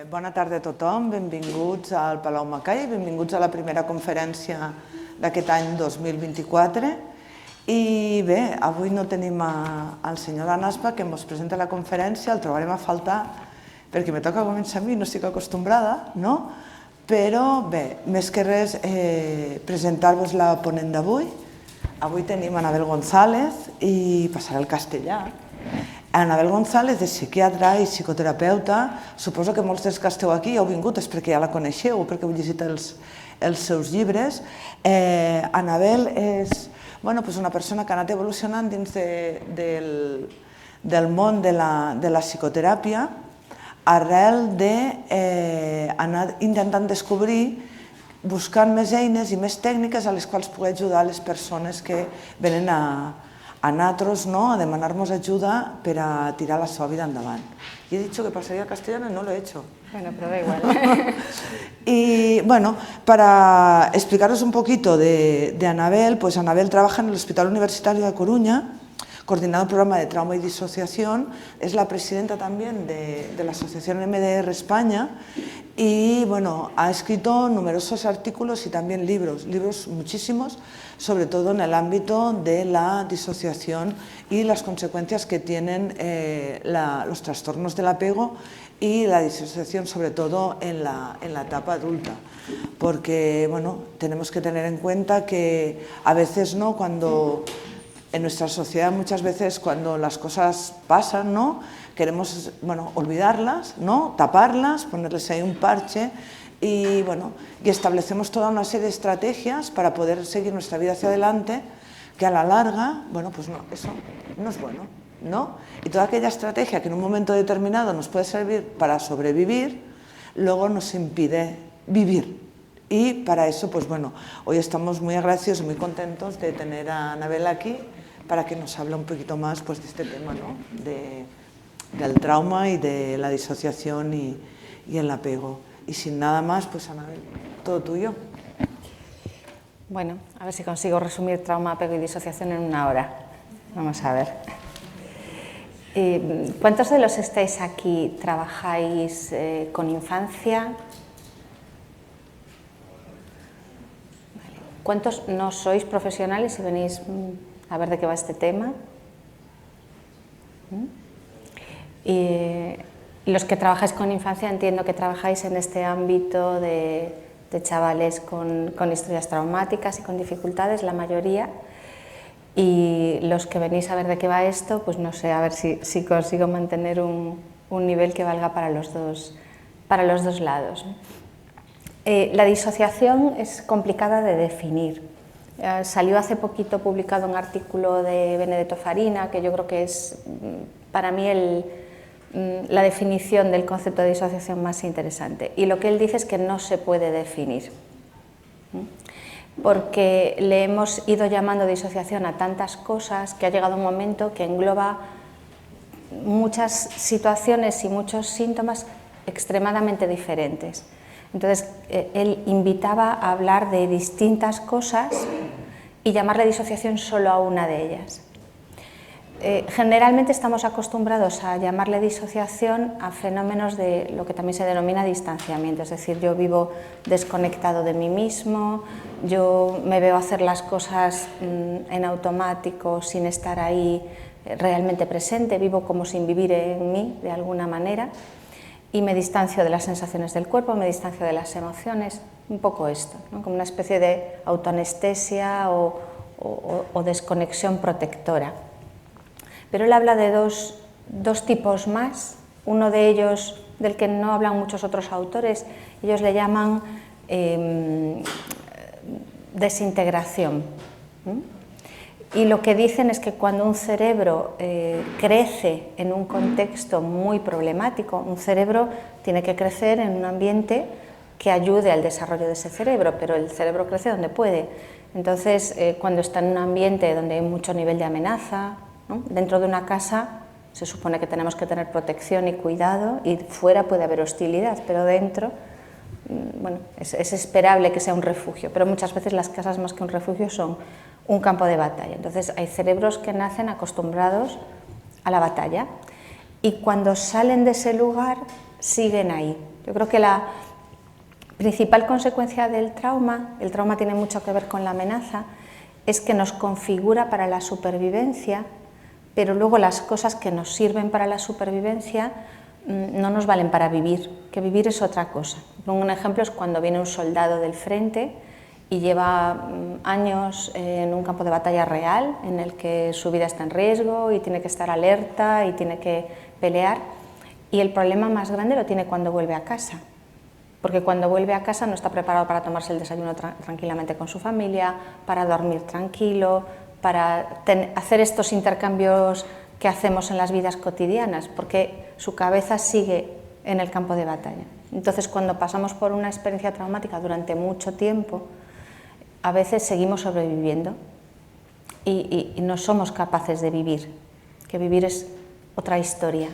Bona tarda a tothom, benvinguts al Palau Macai, benvinguts a la primera conferència d'aquest any 2024. I bé, avui no tenim el senyor Danaspa, que ens presenta la conferència, el trobarem a faltar perquè me toca començar a mi, no estic acostumbrada, no? Però bé, més que res, presentar-vos la ponent d'avui. Avui tenim Anabel González i passaré al castellà. Anabel González és psiquiatra i psicoterapeuta. Suposo que molts dels que esteu aquí heu vingut és perquè ja la coneixeu o perquè heu llegit els seus llibres. Anabel és una persona que ha anat evolucionant dins del món de la psicoteràpia arrel d'anar intentant descobrir, buscant més eines i més tècniques a les quals poder ajudar les persones que venen a nosaltres, a demanar-nos ajuda per a tirar la seva vida endavant. Y he dicho que pasaría a castellano y no lo he hecho. Bueno, pero da igual. Y bueno, para explicaros un poquito de Anabel, pues Anabel trabaja en el Hospital Universitario de Coruña, coordinado el programa de trauma y disociación, es la presidenta también de la Asociación MDR España y bueno, ha escrito numerosos artículos y también libros muchísimos, sobre todo en el ámbito de la disociación y las consecuencias que tienen los trastornos del apego y la disociación, sobre todo en la etapa adulta. Porque bueno, tenemos que tener en cuenta que a veces cuando en nuestra sociedad muchas veces cuando las cosas pasan, queremos olvidarlas, taparlas, ponerles ahí un parche y establecemos toda una serie de estrategias para poder seguir nuestra vida hacia adelante que a la larga, eso no es bueno, ¿no? Y toda aquella estrategia que en un momento determinado nos puede servir para sobrevivir, luego nos impide vivir. Y para eso, hoy estamos muy agradecidos y muy contentos de tener a Anabel aquí para que nos hable un poquito más de este tema, del trauma y de la disociación y el apego. Y sin nada más, Anabel, todo tuyo. Bueno, a ver si consigo resumir trauma, apego y disociación en una hora. Vamos a ver. ¿Cuántos de los que estáis aquí trabajáis con infancia? ¿Cuántos no sois profesionales y venís a ver de qué va este tema? Y los que trabajáis con infancia, entiendo que trabajáis en este ámbito de chavales con historias traumáticas y con dificultades, la mayoría. Y los que venís a ver de qué va esto, pues no sé, a ver si consigo mantener un nivel que valga para los dos lados. La disociación es complicada de definir. Salió hace poquito publicado un artículo de Benedetto Farina, que yo creo que es para mí la definición del concepto de disociación más interesante. Y lo que él dice es que no se puede definir, porque le hemos ido llamando disociación a tantas cosas que ha llegado un momento que engloba muchas situaciones y muchos síntomas extremadamente diferentes. Entonces, él invitaba a hablar de distintas cosas y llamarle disociación solo a una de ellas. Generalmente estamos acostumbrados a llamarle disociación a fenómenos de lo que también se denomina distanciamiento, es decir, yo vivo desconectado de mí mismo, yo me veo hacer las cosas en automático sin estar ahí realmente presente, vivo como sin vivir en mí de alguna manera y me distancio de las sensaciones del cuerpo, me distancio de las emociones, un poco esto, como una especie de autoanestesia o desconexión protectora. Pero él habla de dos tipos más, uno de ellos del que no hablan muchos otros autores, ellos le llaman desintegración. Y lo que dicen es que cuando un cerebro crece en un contexto muy problemático, un cerebro tiene que crecer en un ambiente que ayude al desarrollo de ese cerebro, pero el cerebro crece donde puede. Entonces, cuando está en un ambiente donde hay mucho nivel de amenaza, dentro de una casa se supone que tenemos que tener protección y cuidado y fuera puede haber hostilidad, pero dentro es esperable que sea un refugio, pero muchas veces las casas más que un refugio son un campo de batalla. Entonces hay cerebros que nacen acostumbrados a la batalla y cuando salen de ese lugar siguen ahí. Yo creo que la principal consecuencia del trauma, el trauma tiene mucho que ver con la amenaza, es que nos configura para la supervivencia, pero luego las cosas que nos sirven para la supervivencia no nos valen para vivir, que vivir es otra cosa. Pongo un ejemplo, es cuando viene un soldado del frente y lleva años en un campo de batalla real, en el que su vida está en riesgo y tiene que estar alerta y tiene que pelear, y el problema más grande lo tiene cuando vuelve a casa, porque cuando vuelve a casa no está preparado para tomarse el desayuno tranquilamente con su familia, para dormir tranquilo, para hacer estos intercambios que hacemos en las vidas cotidianas, porque su cabeza sigue en el campo de batalla. Entonces, cuando pasamos por una experiencia traumática durante mucho tiempo, a veces seguimos sobreviviendo y no somos capaces de vivir, que vivir es otra historia.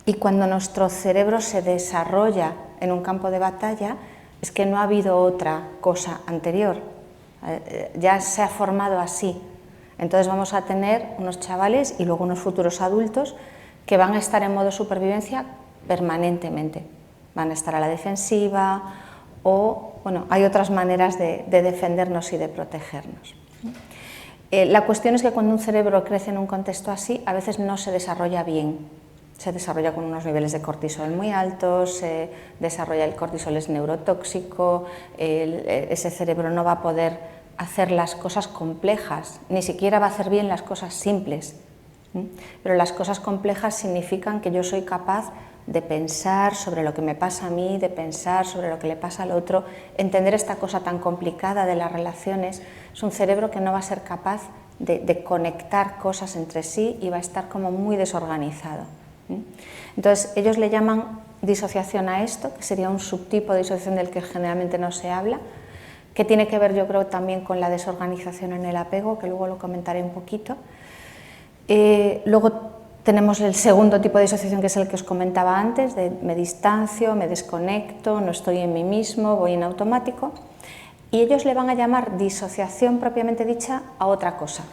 Y cuando nuestro cerebro se desarrolla en un campo de batalla, es que no ha habido otra cosa anterior, ya se ha formado así. Entonces vamos a tener unos chavales y luego unos futuros adultos que van a estar en modo supervivencia permanentemente. Van a estar a la defensiva o, bueno, hay otras maneras de defendernos y de protegernos. La cuestión es que cuando un cerebro crece en un contexto así, a veces no se desarrolla bien. Se desarrolla con unos niveles de cortisol muy altos, se desarrolla el cortisol, es neurotóxico, ese cerebro no va a poder hacer las cosas complejas, ni siquiera va a hacer bien las cosas simples. Pero las cosas complejas significan que yo soy capaz de pensar sobre lo que me pasa a mí, de pensar sobre lo que le pasa al otro, entender esta cosa tan complicada de las relaciones. Es un cerebro que no va a ser capaz de conectar cosas entre sí y va a estar como muy desorganizado. Entonces ellos le llaman disociación a esto, que sería un subtipo de disociación del que generalmente no se habla, que tiene que ver, yo creo, también con la desorganización en el apego, que luego lo comentaré un poquito. Luego tenemos el segundo tipo de disociación, que es el que os comentaba antes, de me distancio, me desconecto, no estoy en mí mismo, voy en automático, y ellos le van a llamar disociación propiamente dicha a otra cosa,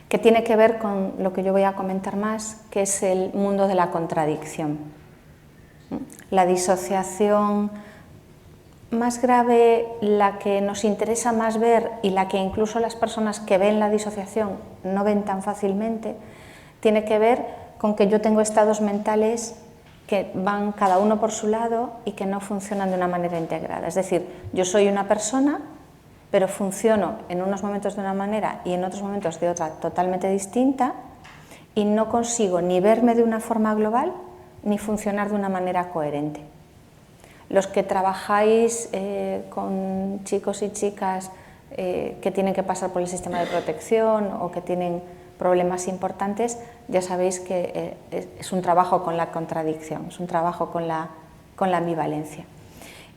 que tiene que ver con lo que yo voy a comentar más, que es el mundo de la contradicción. La disociación más grave, la que nos interesa más ver y la que incluso las personas que ven la disociación no ven tan fácilmente, tiene que ver con que yo tengo estados mentales que van cada uno por su lado y que no funcionan de una manera integrada. Es decir, yo soy una persona, pero funciono en unos momentos de una manera y en otros momentos de otra totalmente distinta, y no consigo ni verme de una forma global ni funcionar de una manera coherente. Los que trabajáis con chicos y chicas que tienen que pasar por el sistema de protección o que tienen problemas importantes, ya sabéis que es un trabajo con la contradicción, es un trabajo con la ambivalencia.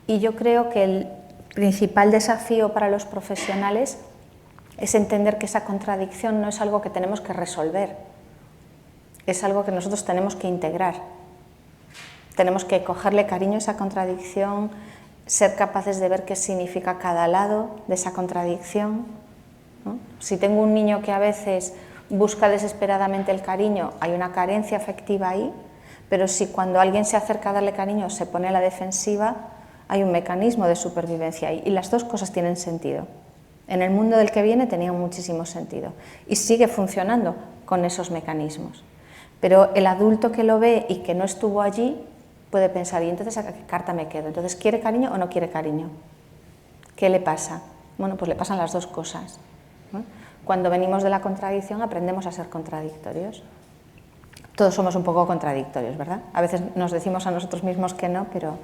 Y yo creo que el principal desafío para los profesionales es entender que esa contradicción no es algo que tenemos que resolver, es algo que nosotros tenemos que integrar. Tenemos que cogerle cariño a esa contradicción, ser capaces de ver qué significa cada lado de esa contradicción, ¿no? Si tengo un niño que a veces busca desesperadamente el cariño, hay una carencia afectiva ahí, pero si cuando alguien se acerca a darle cariño se pone a la defensiva, hay un mecanismo de supervivencia ahí, y las dos cosas tienen sentido. En el mundo del que viene tenían muchísimo sentido y sigue funcionando con esos mecanismos. Pero el adulto que lo ve y que no estuvo allí puede pensar, ¿y entonces a qué carta me quedo? Entonces, ¿quiere cariño o no quiere cariño? ¿Qué le pasa? Bueno, pues le pasan las dos cosas, ¿no? Cuando venimos de la contradicción aprendemos a ser contradictorios. Todos somos un poco contradictorios, ¿verdad? A veces nos decimos a nosotros mismos que no, pero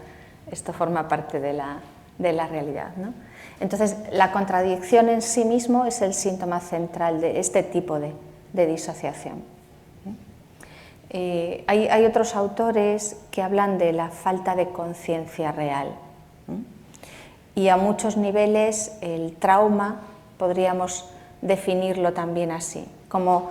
esto forma parte de la realidad, ¿no? Entonces, la contradicción en sí mismo es el síntoma central de este tipo de disociación. Hay otros autores que hablan de la falta de conciencia real, y a muchos niveles el trauma podríamos definirlo también así, como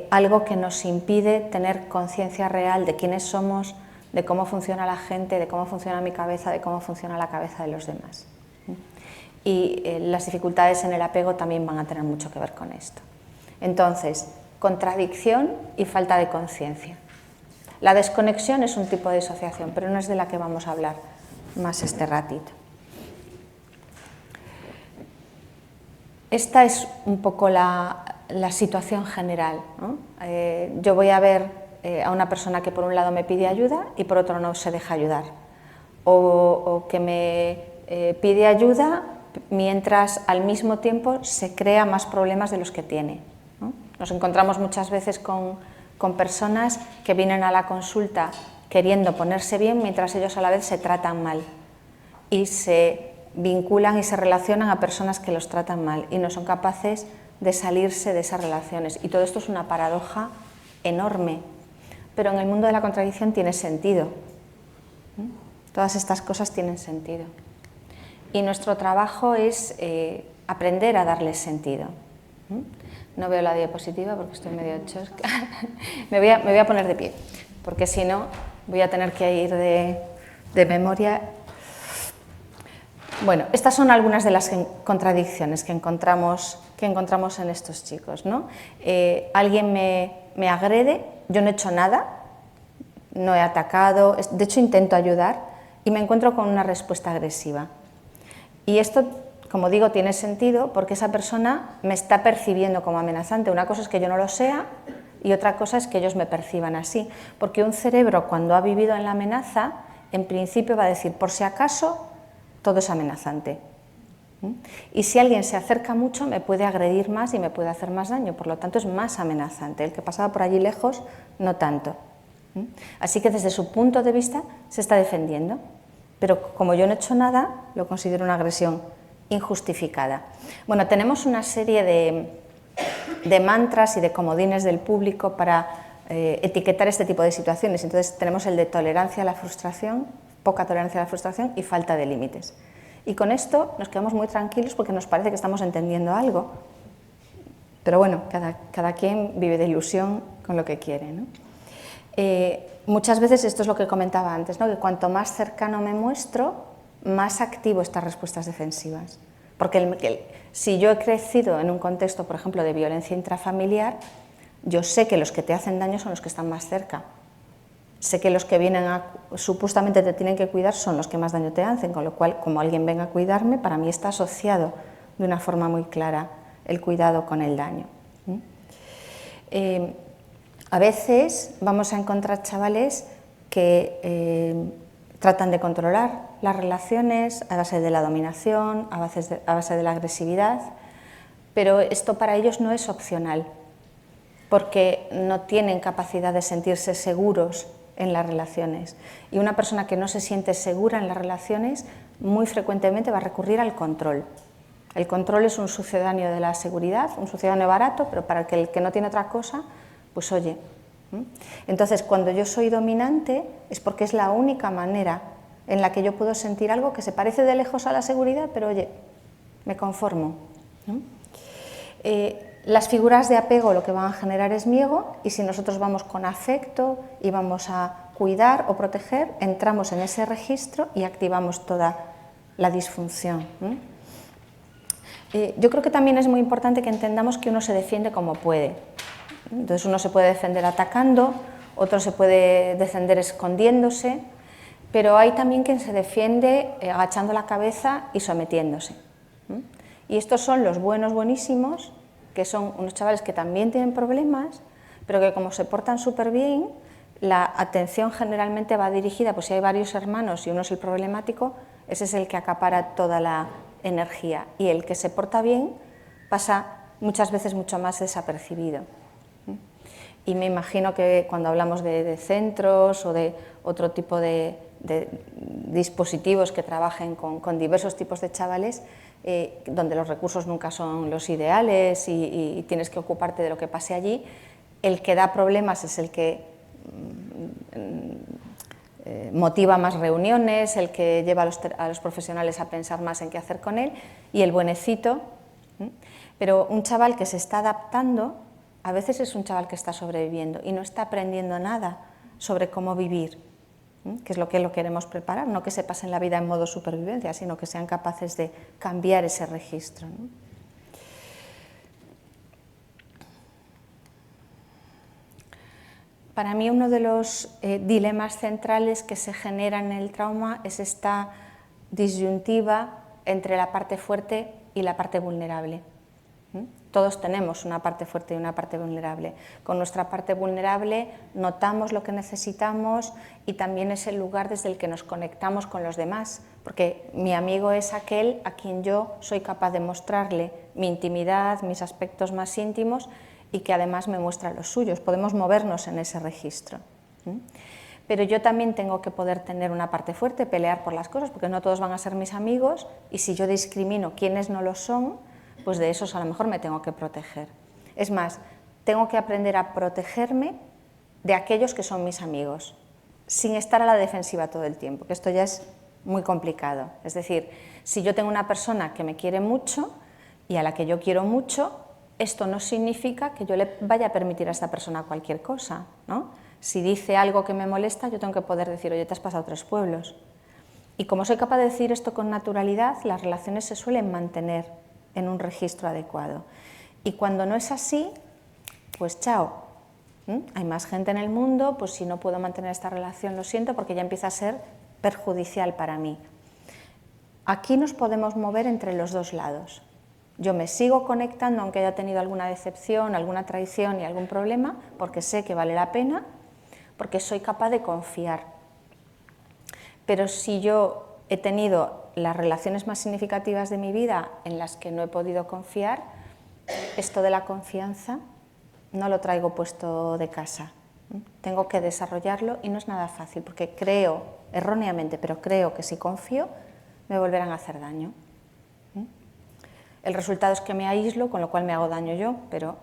algo que nos impide tener conciencia real de quiénes somos, de cómo funciona la gente, de cómo funciona mi cabeza, de cómo funciona la cabeza de los demás. Y las dificultades en el apego también van a tener mucho que ver con esto. Entonces, contradicción y falta de conciencia. La desconexión es un tipo de disociación, pero no es de la que vamos a hablar más este ratito. Esta es un poco la situación general, ¿no? Yo voy a ver a una persona que por un lado me pide ayuda y por otro no se deja ayudar, o que me pide ayuda mientras al mismo tiempo se crea más problemas de los que tiene, ¿no? Nos encontramos muchas veces con personas que vienen a la consulta queriendo ponerse bien mientras ellos a la vez se tratan mal y se vinculan y se relacionan a personas que los tratan mal y no son capaces de salirse de esas relaciones. Y todo esto es una paradoja enorme, pero en el mundo de la contradicción tiene sentido. Todas estas cosas tienen sentido. Y nuestro trabajo es aprender a darles sentido. No veo la diapositiva porque estoy medio chosca. me voy a poner de pie, porque si no voy a tener que ir de memoria. Bueno, estas son algunas de las contradicciones que encontramos en estos chicos, ¿no? Alguien me agrede, yo no he hecho nada, no he atacado, de hecho intento ayudar y me encuentro con una respuesta agresiva. Y esto, como digo, tiene sentido porque esa persona me está percibiendo como amenazante. Una cosa es que yo no lo sea y otra cosa es que ellos me perciban así. Porque un cerebro, cuando ha vivido en la amenaza, en principio va a decir, por si acaso, todo es amenazante. Y si alguien se acerca mucho, me puede agredir más y me puede hacer más daño. Por lo tanto, es más amenazante. El que pasaba por allí lejos, no tanto. Así que desde su punto de vista se está defendiendo. Pero como yo no he hecho nada, lo considero una agresión injustificada. Bueno, tenemos una serie de mantras y de comodines del público para etiquetar este tipo de situaciones. Entonces tenemos el de tolerancia a la frustración, poca tolerancia a la frustración y falta de límites. Y con esto nos quedamos muy tranquilos porque nos parece que estamos entendiendo algo. Pero bueno, cada quien vive de ilusión con lo que quiere, ¿no? Muchas veces esto es lo que comentaba antes, ¿no? Que cuanto más cercano me muestro, más activo estas respuestas defensivas. Porque si yo he crecido en un contexto, por ejemplo, de violencia intrafamiliar, yo sé que los que te hacen daño son los que están más cerca. Sé que los que vienen supuestamente te tienen que cuidar son los que más daño te hacen, con lo cual, como alguien venga a cuidarme, para mí está asociado de una forma muy clara el cuidado con el daño. A veces vamos a encontrar chavales que tratan de controlar las relaciones a base de la dominación, a base de la agresividad, pero esto para ellos no es opcional, porque no tienen capacidad de sentirse seguros en las relaciones. Y una persona que no se siente segura en las relaciones muy frecuentemente va a recurrir al control. El control es un sucedáneo de la seguridad, un sucedáneo barato, pero para el que no tiene otra cosa, pues oye. Entonces, cuando yo soy dominante es porque es la única manera en la que yo puedo sentir algo que se parece de lejos a la seguridad, pero oye, me conformo. Las figuras de apego lo que van a generar es miedo, y si nosotros vamos con afecto y vamos a cuidar o proteger, entramos en ese registro y activamos toda la disfunción. Yo creo que también es muy importante que entendamos que uno se defiende como puede. Entonces uno se puede defender atacando, otro se puede defender escondiéndose, pero hay también quien se defiende agachando la cabeza y sometiéndose. Y estos son los buenísimos, que son unos chavales que también tienen problemas, pero que como se portan súper bien, la atención generalmente va dirigida, pues si hay varios hermanos y uno es el problemático, ese es el que acapara toda la energía, y el que se porta bien pasa muchas veces mucho más desapercibido. Y me imagino que cuando hablamos de centros o de otro tipo de dispositivos que trabajen con diversos tipos de chavales, donde los recursos nunca son los ideales y tienes que ocuparte de lo que pase allí, el que da problemas es el que motiva más reuniones, el que lleva a los profesionales a pensar más en qué hacer con él, y el buenecito. Pero un chaval que se está adaptando, a veces es un chaval que está sobreviviendo y no está aprendiendo nada sobre cómo vivir, que es lo que lo queremos preparar, no que se pasen la vida en modo supervivencia, sino que sean capaces de cambiar ese registro. Para mí uno de los dilemas centrales que se generan en el trauma es esta disyuntiva entre la parte fuerte y la parte vulnerable. Todos tenemos una parte fuerte y una parte vulnerable. Con nuestra parte vulnerable notamos lo que necesitamos y también es el lugar desde el que nos conectamos con los demás, porque mi amigo es aquel a quien yo soy capaz de mostrarle mi intimidad, mis aspectos más íntimos y que además me muestra los suyos. Podemos movernos en ese registro. Pero yo también tengo que poder tener una parte fuerte, pelear por las cosas, porque no todos van a ser mis amigos y si yo discrimino quiénes no lo son, pues de esos a lo mejor me tengo que proteger. Es más, tengo que aprender a protegerme de aquellos que son mis amigos, sin estar a la defensiva todo el tiempo, que esto ya es muy complicado. Es decir, si yo tengo una persona que me quiere mucho y a la que yo quiero mucho, esto no significa que yo le vaya a permitir a esta persona cualquier cosa, ¿no? Si dice algo que me molesta, yo tengo que poder decir, oye, te has pasado 3 pueblos. Y como soy capaz de decir esto con naturalidad, las relaciones se suelen mantener en un registro adecuado. Y cuando no es así, pues chao. Hay más gente en el mundo, pues si no puedo mantener esta relación, lo siento, porque ya empieza a ser perjudicial para mí. Aquí nos podemos mover entre los dos lados. Yo me sigo conectando, aunque haya tenido alguna decepción, alguna traición y algún problema, porque sé que vale la pena, porque soy capaz de confiar. Pero si yo he tenido las relaciones más significativas de mi vida en las que no he podido confiar, esto de la confianza no lo traigo puesto de casa. Tengo que desarrollarlo y no es nada fácil, porque creo, erróneamente, pero creo que si confío me volverán a hacer daño. El resultado es que me aíslo, con lo cual me hago daño yo, pero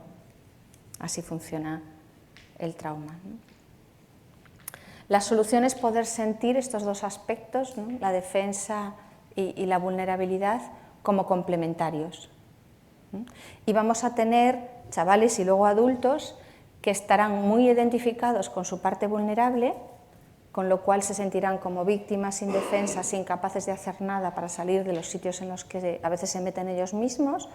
así funciona el trauma. La solución es poder sentir estos dos aspectos, ¿no? La defensa y la vulnerabilidad, como complementarios. Y vamos a tener chavales y luego adultos que estarán muy identificados con su parte vulnerable, con lo cual se sentirán como víctimas indefensas, incapaces de hacer nada para salir de los sitios en los que a veces se meten ellos mismos,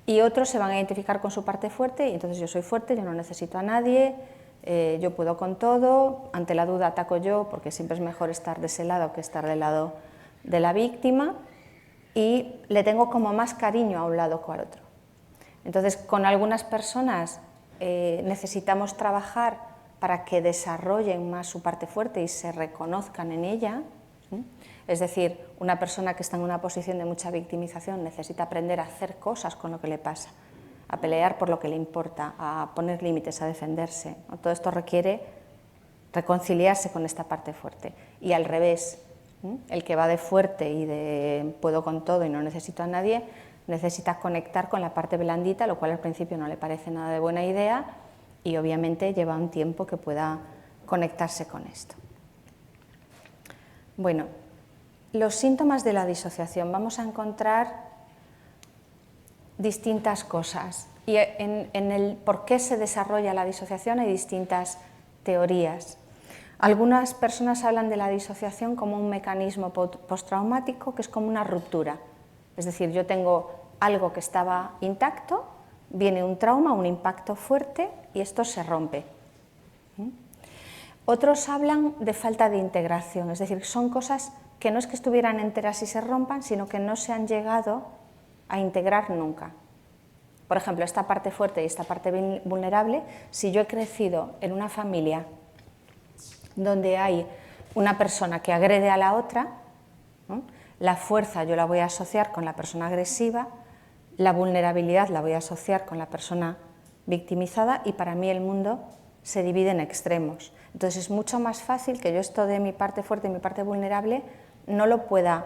y otros se van a identificar con su parte fuerte y entonces yo soy fuerte, yo no necesito a nadie, yo puedo con todo, ante la duda ataco yo porque siempre es mejor estar de ese lado que estar del lado de la víctima, y le tengo como más cariño a un lado que al otro. Entonces, con algunas personas necesitamos trabajar para que desarrollen más su parte fuerte y se reconozcan en ella. Es decir, una persona que está en una posición de mucha victimización necesita aprender a hacer cosas con lo que le pasa, a pelear por lo que le importa, a poner límites, a defenderse. Todo esto requiere reconciliarse con esta parte fuerte. Y al revés, el que va de fuerte y de puedo con todo y no necesito a nadie, necesita conectar con la parte blandita, lo cual al principio no le parece nada de buena idea y obviamente lleva un tiempo que pueda conectarse con esto. Bueno, los síntomas de la disociación. Vamos a encontrar distintas cosas y en el por qué se desarrolla la disociación hay distintas teorías. Algunas personas hablan de la disociación como un mecanismo postraumático que es como una ruptura. Es decir, yo tengo algo que estaba intacto, viene un trauma, un impacto fuerte y esto se rompe. Otros hablan de falta de integración, es decir, son cosas que no es que estuvieran enteras y se rompan, sino que no se han llegado a integrar nunca. Por ejemplo, esta parte fuerte y esta parte vulnerable, si yo he crecido en una familia donde hay una persona que agrede a la otra, ¿no? La fuerza yo la voy a asociar con la persona agresiva, la vulnerabilidad la voy a asociar con la persona victimizada y para mí el mundo se divide en extremos. Entonces es mucho más fácil que yo esto de mi parte fuerte y mi parte vulnerable no lo pueda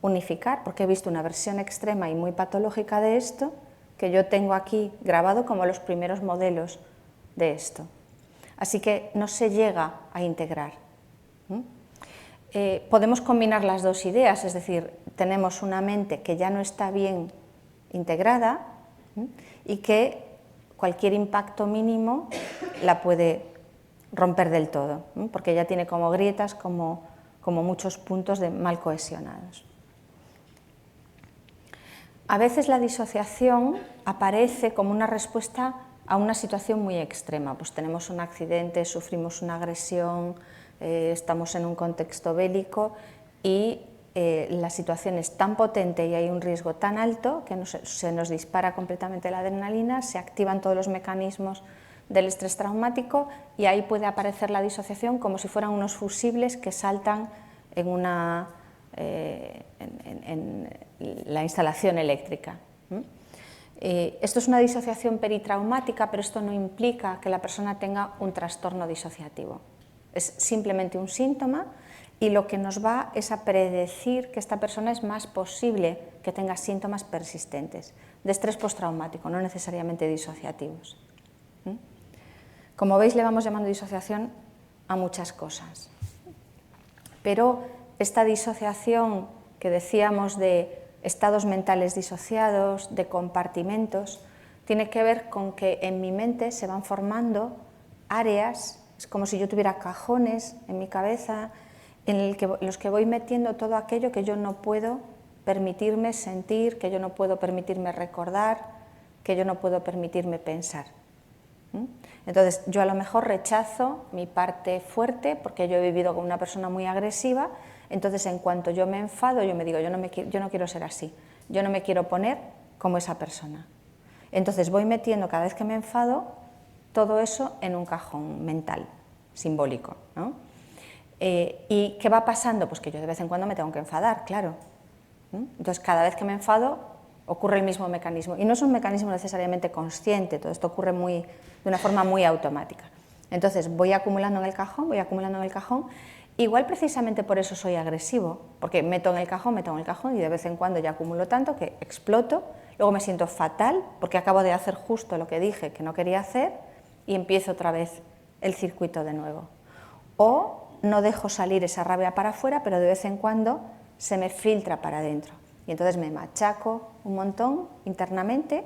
unificar porque he visto una versión extrema y muy patológica de esto que yo tengo aquí grabado como los primeros modelos de esto. Así que no se llega a integrar. Podemos combinar las dos ideas, es decir, tenemos una mente que ya no está bien integrada y que cualquier impacto mínimo la puede romper del todo, porque ya tiene como grietas, como muchos puntos mal cohesionados. A veces la disociación aparece como una respuesta a una situación muy extrema. Pues tenemos un accidente, sufrimos una agresión, estamos en un contexto bélico y la situación es tan potente y hay un riesgo tan alto que se nos dispara completamente la adrenalina, se activan todos los mecanismos del estrés traumático y ahí puede aparecer la disociación como si fueran unos fusibles que saltan en la instalación eléctrica. Esto es una disociación peritraumática, pero esto no implica que la persona tenga un trastorno disociativo. Es simplemente un síntoma y lo que nos va es a predecir que esta persona es más posible que tenga síntomas persistentes de estrés postraumático, no necesariamente disociativos. Como veis, le vamos llamando disociación a muchas cosas. Pero esta disociación que decíamos de estados mentales disociados, de compartimentos, tiene que ver con que en mi mente se van formando áreas, es como si yo tuviera cajones en mi cabeza, en los que voy metiendo todo aquello que yo no puedo permitirme sentir, que yo no puedo permitirme recordar, que yo no puedo permitirme pensar. Entonces, yo a lo mejor rechazo mi parte fuerte porque yo he vivido con una persona muy agresiva, entonces en cuanto yo me enfado, yo me digo, yo no quiero ser así, yo no me quiero poner como esa persona. Entonces voy metiendo cada vez que me enfado todo eso en un cajón mental, simbólico, ¿no? ¿Y qué va pasando? Pues que yo de vez en cuando me tengo que enfadar, claro. Entonces cada vez que me enfado ocurre el mismo mecanismo, y no es un mecanismo necesariamente consciente, todo esto ocurre de una forma muy automática. Entonces voy acumulando en el cajón, igual precisamente por eso soy agresivo, porque meto en el cajón y de vez en cuando ya acumulo tanto que exploto, luego me siento fatal porque acabo de hacer justo lo que dije que no quería hacer y empiezo otra vez el circuito de nuevo. O no dejo salir esa rabia para afuera, pero de vez en cuando se me filtra para adentro. Y entonces me machaco un montón internamente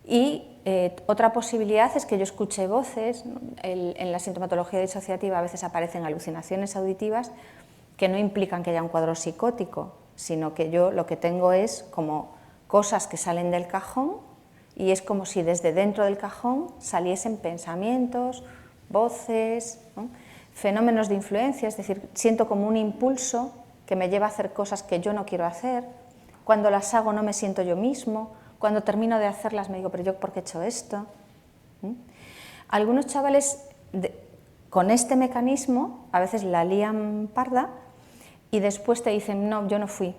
y otra posibilidad es que yo escuche voces. En la sintomatología disociativa a veces aparecen alucinaciones auditivas que no implican que haya un cuadro psicótico, sino que yo lo que tengo es como cosas que salen del cajón y es como si desde dentro del cajón saliesen pensamientos, voces, ¿no? Fenómenos de influencia, es decir, siento como un impulso que me lleva a hacer cosas que yo no quiero hacer. Cuando las hago no me siento yo mismo, cuando termino de hacerlas me digo, pero yo ¿por qué he hecho esto? Algunos chavales con este mecanismo a veces la lían parda y después te dicen, no, yo no fui.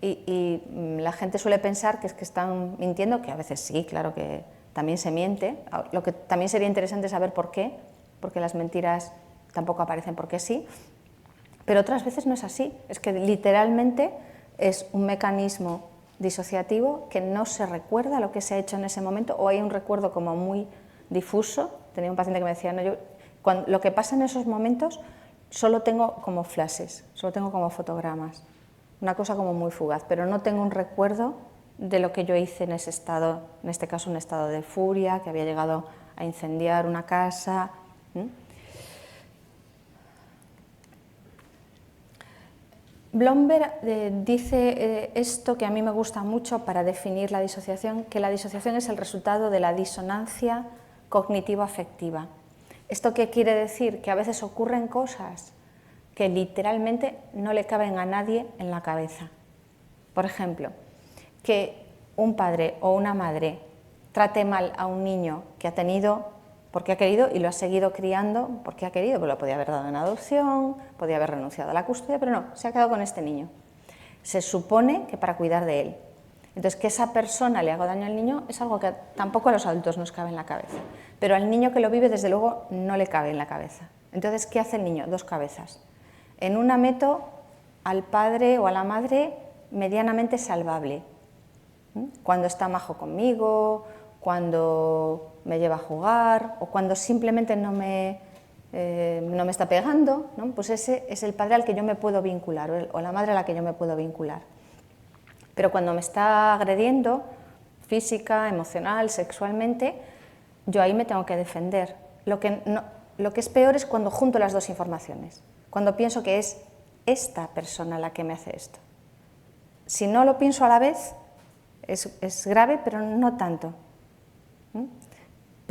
Y la gente suele pensar que es que están mintiendo, que a veces sí, claro que también se miente. Lo que también sería interesante es saber por qué, porque las mentiras tampoco aparecen porque sí, pero otras veces no es así, es que literalmente es un mecanismo disociativo que no se recuerda lo que se ha hecho en ese momento o hay un recuerdo como muy difuso. Tenía un paciente que me decía, no, lo que pasa en esos momentos solo tengo como flashes, solo tengo como fotogramas, una cosa como muy fugaz, pero no tengo un recuerdo de lo que yo hice en ese estado, en este caso un estado de furia, que había llegado a incendiar una casa. Blomberg dice esto que a mí me gusta mucho para definir la disociación, que la disociación es el resultado de la disonancia cognitivo-afectiva. ¿Esto qué quiere decir? Que a veces ocurren cosas que literalmente no le caben a nadie en la cabeza. Por ejemplo, que un padre o una madre trate mal a un niño que ha tenido porque ha querido y lo ha seguido criando porque ha querido, pues lo podía haber dado en adopción, podía haber renunciado a la custodia, pero no, se ha quedado con este niño. Se supone que para cuidar de él. Entonces, que esa persona le haga daño al niño es algo que tampoco a los adultos nos cabe en la cabeza, pero al niño que lo vive, desde luego, no le cabe en la cabeza. Entonces, ¿qué hace el niño? Dos cabezas. En una meto al padre o a la madre medianamente salvable, cuando está majo conmigo, cuando me lleva a jugar o cuando simplemente no me está pegando, ¿no? Pues ese es el padre al que yo me puedo vincular o la madre a la que yo me puedo vincular. Pero cuando me está agrediendo física, emocional, sexualmente, yo ahí me tengo que defender. Lo que es peor es cuando junto las dos informaciones, cuando pienso que es esta persona la que me hace esto. Si no lo pienso a la vez, es grave, pero no tanto.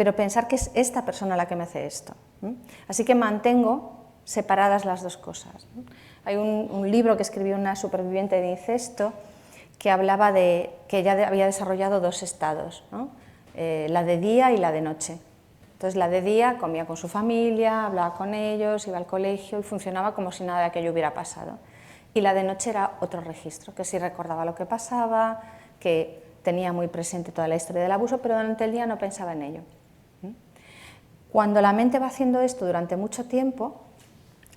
pero pensar que es esta persona la que me hace esto. Así que mantengo separadas las dos cosas. Hay un libro que escribió una superviviente de incesto que hablaba de que ella había desarrollado dos estados, ¿no? La de día y la de noche. Entonces la de día comía con su familia, hablaba con ellos, iba al colegio y funcionaba como si nada de aquello hubiera pasado. Y la de noche era otro registro, que sí recordaba lo que pasaba, que tenía muy presente toda la historia del abuso, pero durante el día no pensaba en ello. Cuando la mente va haciendo esto durante mucho tiempo,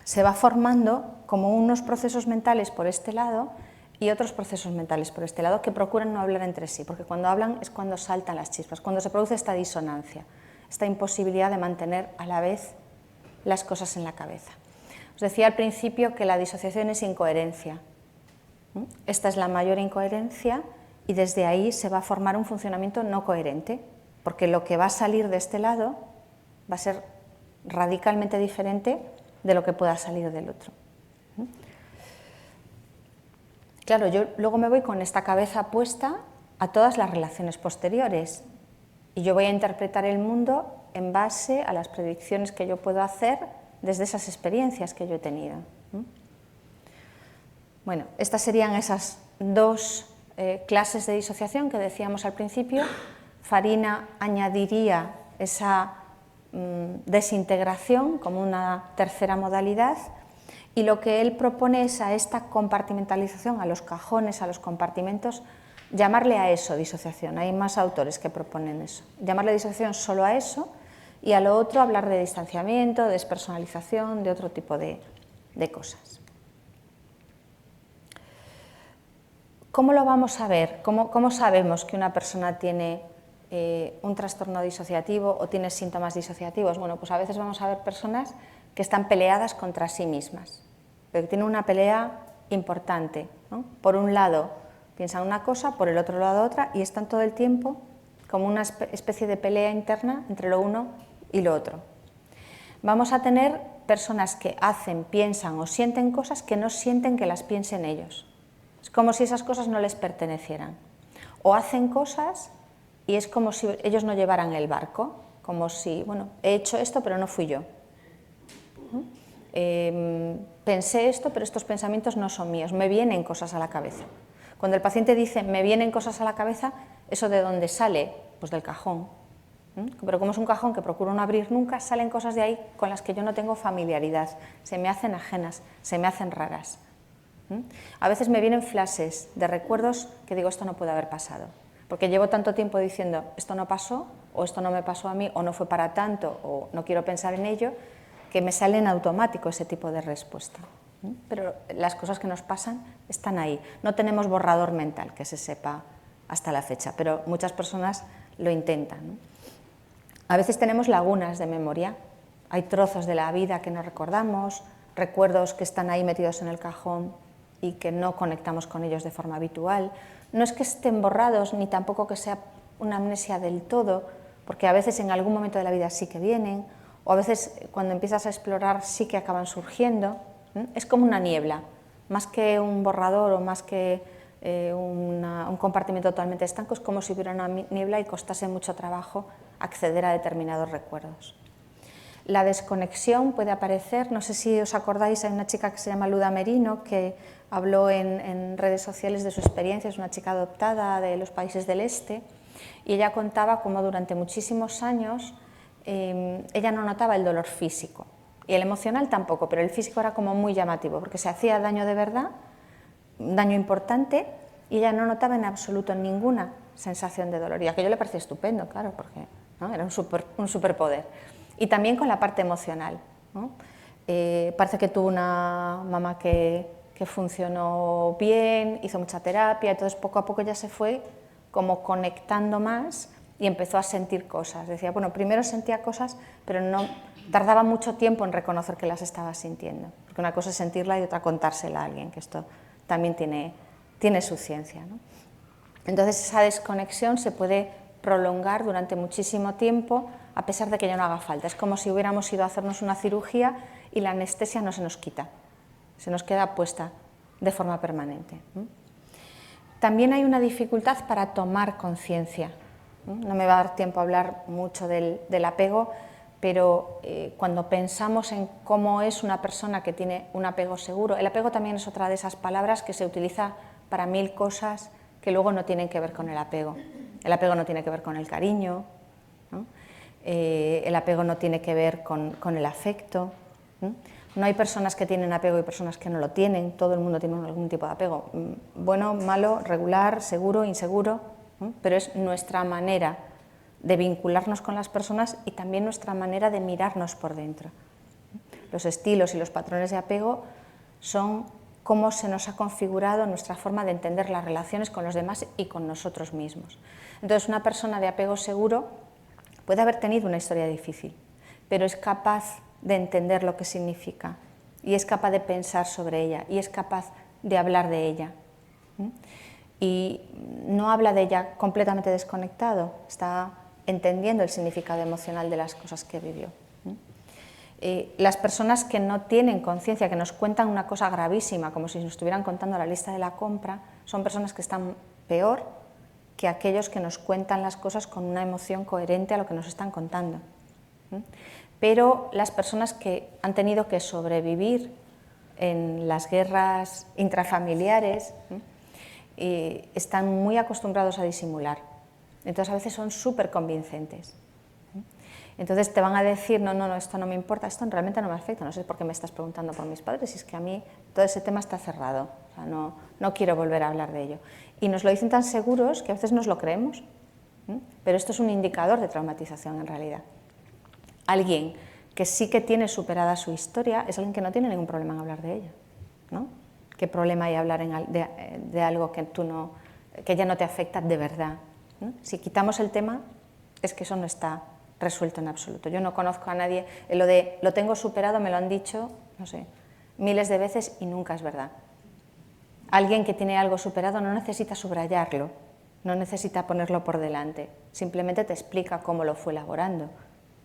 se va formando como unos procesos mentales por este lado y otros procesos mentales por este lado que procuran no hablar entre sí, porque cuando hablan es cuando saltan las chispas, cuando se produce esta disonancia, esta imposibilidad de mantener a la vez las cosas en la cabeza. Os decía al principio que la disociación es incoherencia. Esta es la mayor incoherencia y desde ahí se va a formar un funcionamiento no coherente, porque lo que va a salir de este lado va a ser radicalmente diferente de lo que pueda salir del otro. Claro, yo luego me voy con esta cabeza puesta a todas las relaciones posteriores y yo voy a interpretar el mundo en base a las predicciones que yo puedo hacer desde esas experiencias que yo he tenido. Bueno, estas serían esas dos clases de disociación que decíamos al principio. Farina añadiría esa desintegración como una tercera modalidad y lo que él propone es a esta compartimentalización, a los cajones, a los compartimentos, llamarle a eso disociación. Hay más autores que proponen eso, llamarle disociación solo a eso y a lo otro hablar de distanciamiento, de despersonalización, de otro tipo de cosas. ¿Cómo lo vamos a ver? ¿Cómo sabemos que una persona tiene un trastorno disociativo o tiene síntomas disociativos? Bueno, pues a veces vamos a ver personas que están peleadas contra sí mismas, pero que tienen una pelea importante, ¿no? Por un lado piensan una cosa, por el otro lado otra, y están todo el tiempo como una especie de pelea interna entre lo uno y lo otro. Vamos a tener personas que hacen, piensan o sienten cosas que no sienten que las piensen ellos. Es como si esas cosas no les pertenecieran. O hacen cosas y es como si ellos no llevaran el barco, como si, bueno, he hecho esto pero no fui yo. Pensé esto pero estos pensamientos no son míos, me vienen cosas a la cabeza. Cuando el paciente dice me vienen cosas a la cabeza, ¿eso de dónde sale? Pues del cajón. Pero como es un cajón que procuro no abrir nunca, salen cosas de ahí con las que yo no tengo familiaridad, se me hacen ajenas, se me hacen raras. A veces me vienen flashes de recuerdos que digo esto no puede haber pasado, porque llevo tanto tiempo diciendo esto no pasó, o esto no me pasó a mí, o no fue para tanto, o no quiero pensar en ello, que me sale en automático ese tipo de respuesta. Pero las cosas que nos pasan están ahí. No tenemos borrador mental que se sepa hasta la fecha, pero muchas personas lo intentan, ¿no? A veces tenemos lagunas de memoria, hay trozos de la vida que no recordamos, recuerdos que están ahí metidos en el cajón y que no conectamos con ellos de forma habitual. No es que estén borrados ni tampoco que sea una amnesia del todo, porque a veces en algún momento de la vida sí que vienen, o a veces cuando empiezas a explorar sí que acaban surgiendo. Es como una niebla, más que un borrador o más que un compartimento totalmente estanco, es como si hubiera una niebla y costase mucho trabajo acceder a determinados recuerdos. La desconexión puede aparecer, no sé si os acordáis, hay una chica que se llama Luda Merino que habló en redes sociales de su experiencia, es una chica adoptada de los países del este, y ella contaba cómo durante muchísimos años ella no notaba el dolor físico, y el emocional tampoco, pero el físico era como muy llamativo, porque se hacía daño de verdad, un daño importante, y ella no notaba en absoluto ninguna sensación de dolor, y aquello le parecía estupendo, claro, porque ¿no? Era un superpoder. Y también con la parte emocional, ¿no? Parece que tuvo una mamá que funcionó bien, hizo mucha terapia, entonces poco a poco ya se fue como conectando más y empezó a sentir cosas. Decía, bueno, primero sentía cosas, pero no tardaba mucho tiempo en reconocer que las estaba sintiendo, porque una cosa es sentirla y otra contársela a alguien, que esto también tiene su ciencia, ¿no? Entonces esa desconexión se puede prolongar durante muchísimo tiempo, a pesar de que ya no haga falta. Es como si hubiéramos ido a hacernos una cirugía y la anestesia no se nos quita, se nos queda puesta de forma permanente. También hay una dificultad para tomar conciencia No me va a dar tiempo a hablar mucho del apego, pero cuando pensamos en cómo es una persona que tiene un apego seguro, el apego también es otra de esas palabras que se utiliza para 1000 cosas que luego no tienen que ver con el apego. El apego no tiene que ver con el cariño, ¿no? El apego no tiene que ver con el afecto, ¿no? No hay personas que tienen apego y personas que no lo tienen, todo el mundo tiene algún tipo de apego, bueno, malo, regular, seguro, inseguro, ¿no? Pero es nuestra manera de vincularnos con las personas y también nuestra manera de mirarnos por dentro. Los estilos y los patrones de apego son cómo se nos ha configurado nuestra forma de entender las relaciones con los demás y con nosotros mismos. Entonces, una persona de apego seguro puede haber tenido una historia difícil, pero es capaz de entender lo que significa y es capaz de pensar sobre ella y es capaz de hablar de ella. Y no habla de ella completamente desconectado, está entendiendo el significado emocional de las cosas que vivió. Las personas que no tienen conciencia, que nos cuentan una cosa gravísima, como si nos estuvieran contando la lista de la compra, son personas que están peor que aquellos que nos cuentan las cosas con una emoción coherente a lo que nos están contando. Pero las personas que han tenido que sobrevivir en las guerras intrafamiliares están muy acostumbrados a disimular. Entonces a veces son súper convincentes. Entonces te van a decir, no, esto no me importa, esto realmente no me afecta, no sé por qué me estás preguntando por mis padres, si es que a mí todo ese tema está cerrado, o sea, no quiero volver a hablar de ello. Y nos lo dicen tan seguros que a veces nos lo creemos, pero esto es un indicador de traumatización en realidad. Alguien que sí que tiene superada su historia es alguien que no tiene ningún problema en hablar de ella, ¿no? ¿Qué problema hay hablar de algo que ya no te afecta de verdad, ¿no? Si quitamos el tema, es que eso no está resuelto en absoluto. Yo no conozco a nadie, lo de lo tengo superado me lo han dicho, no sé, miles de veces y nunca es verdad. Alguien que tiene algo superado no necesita subrayarlo, no necesita ponerlo por delante, simplemente te explica cómo lo fue elaborando.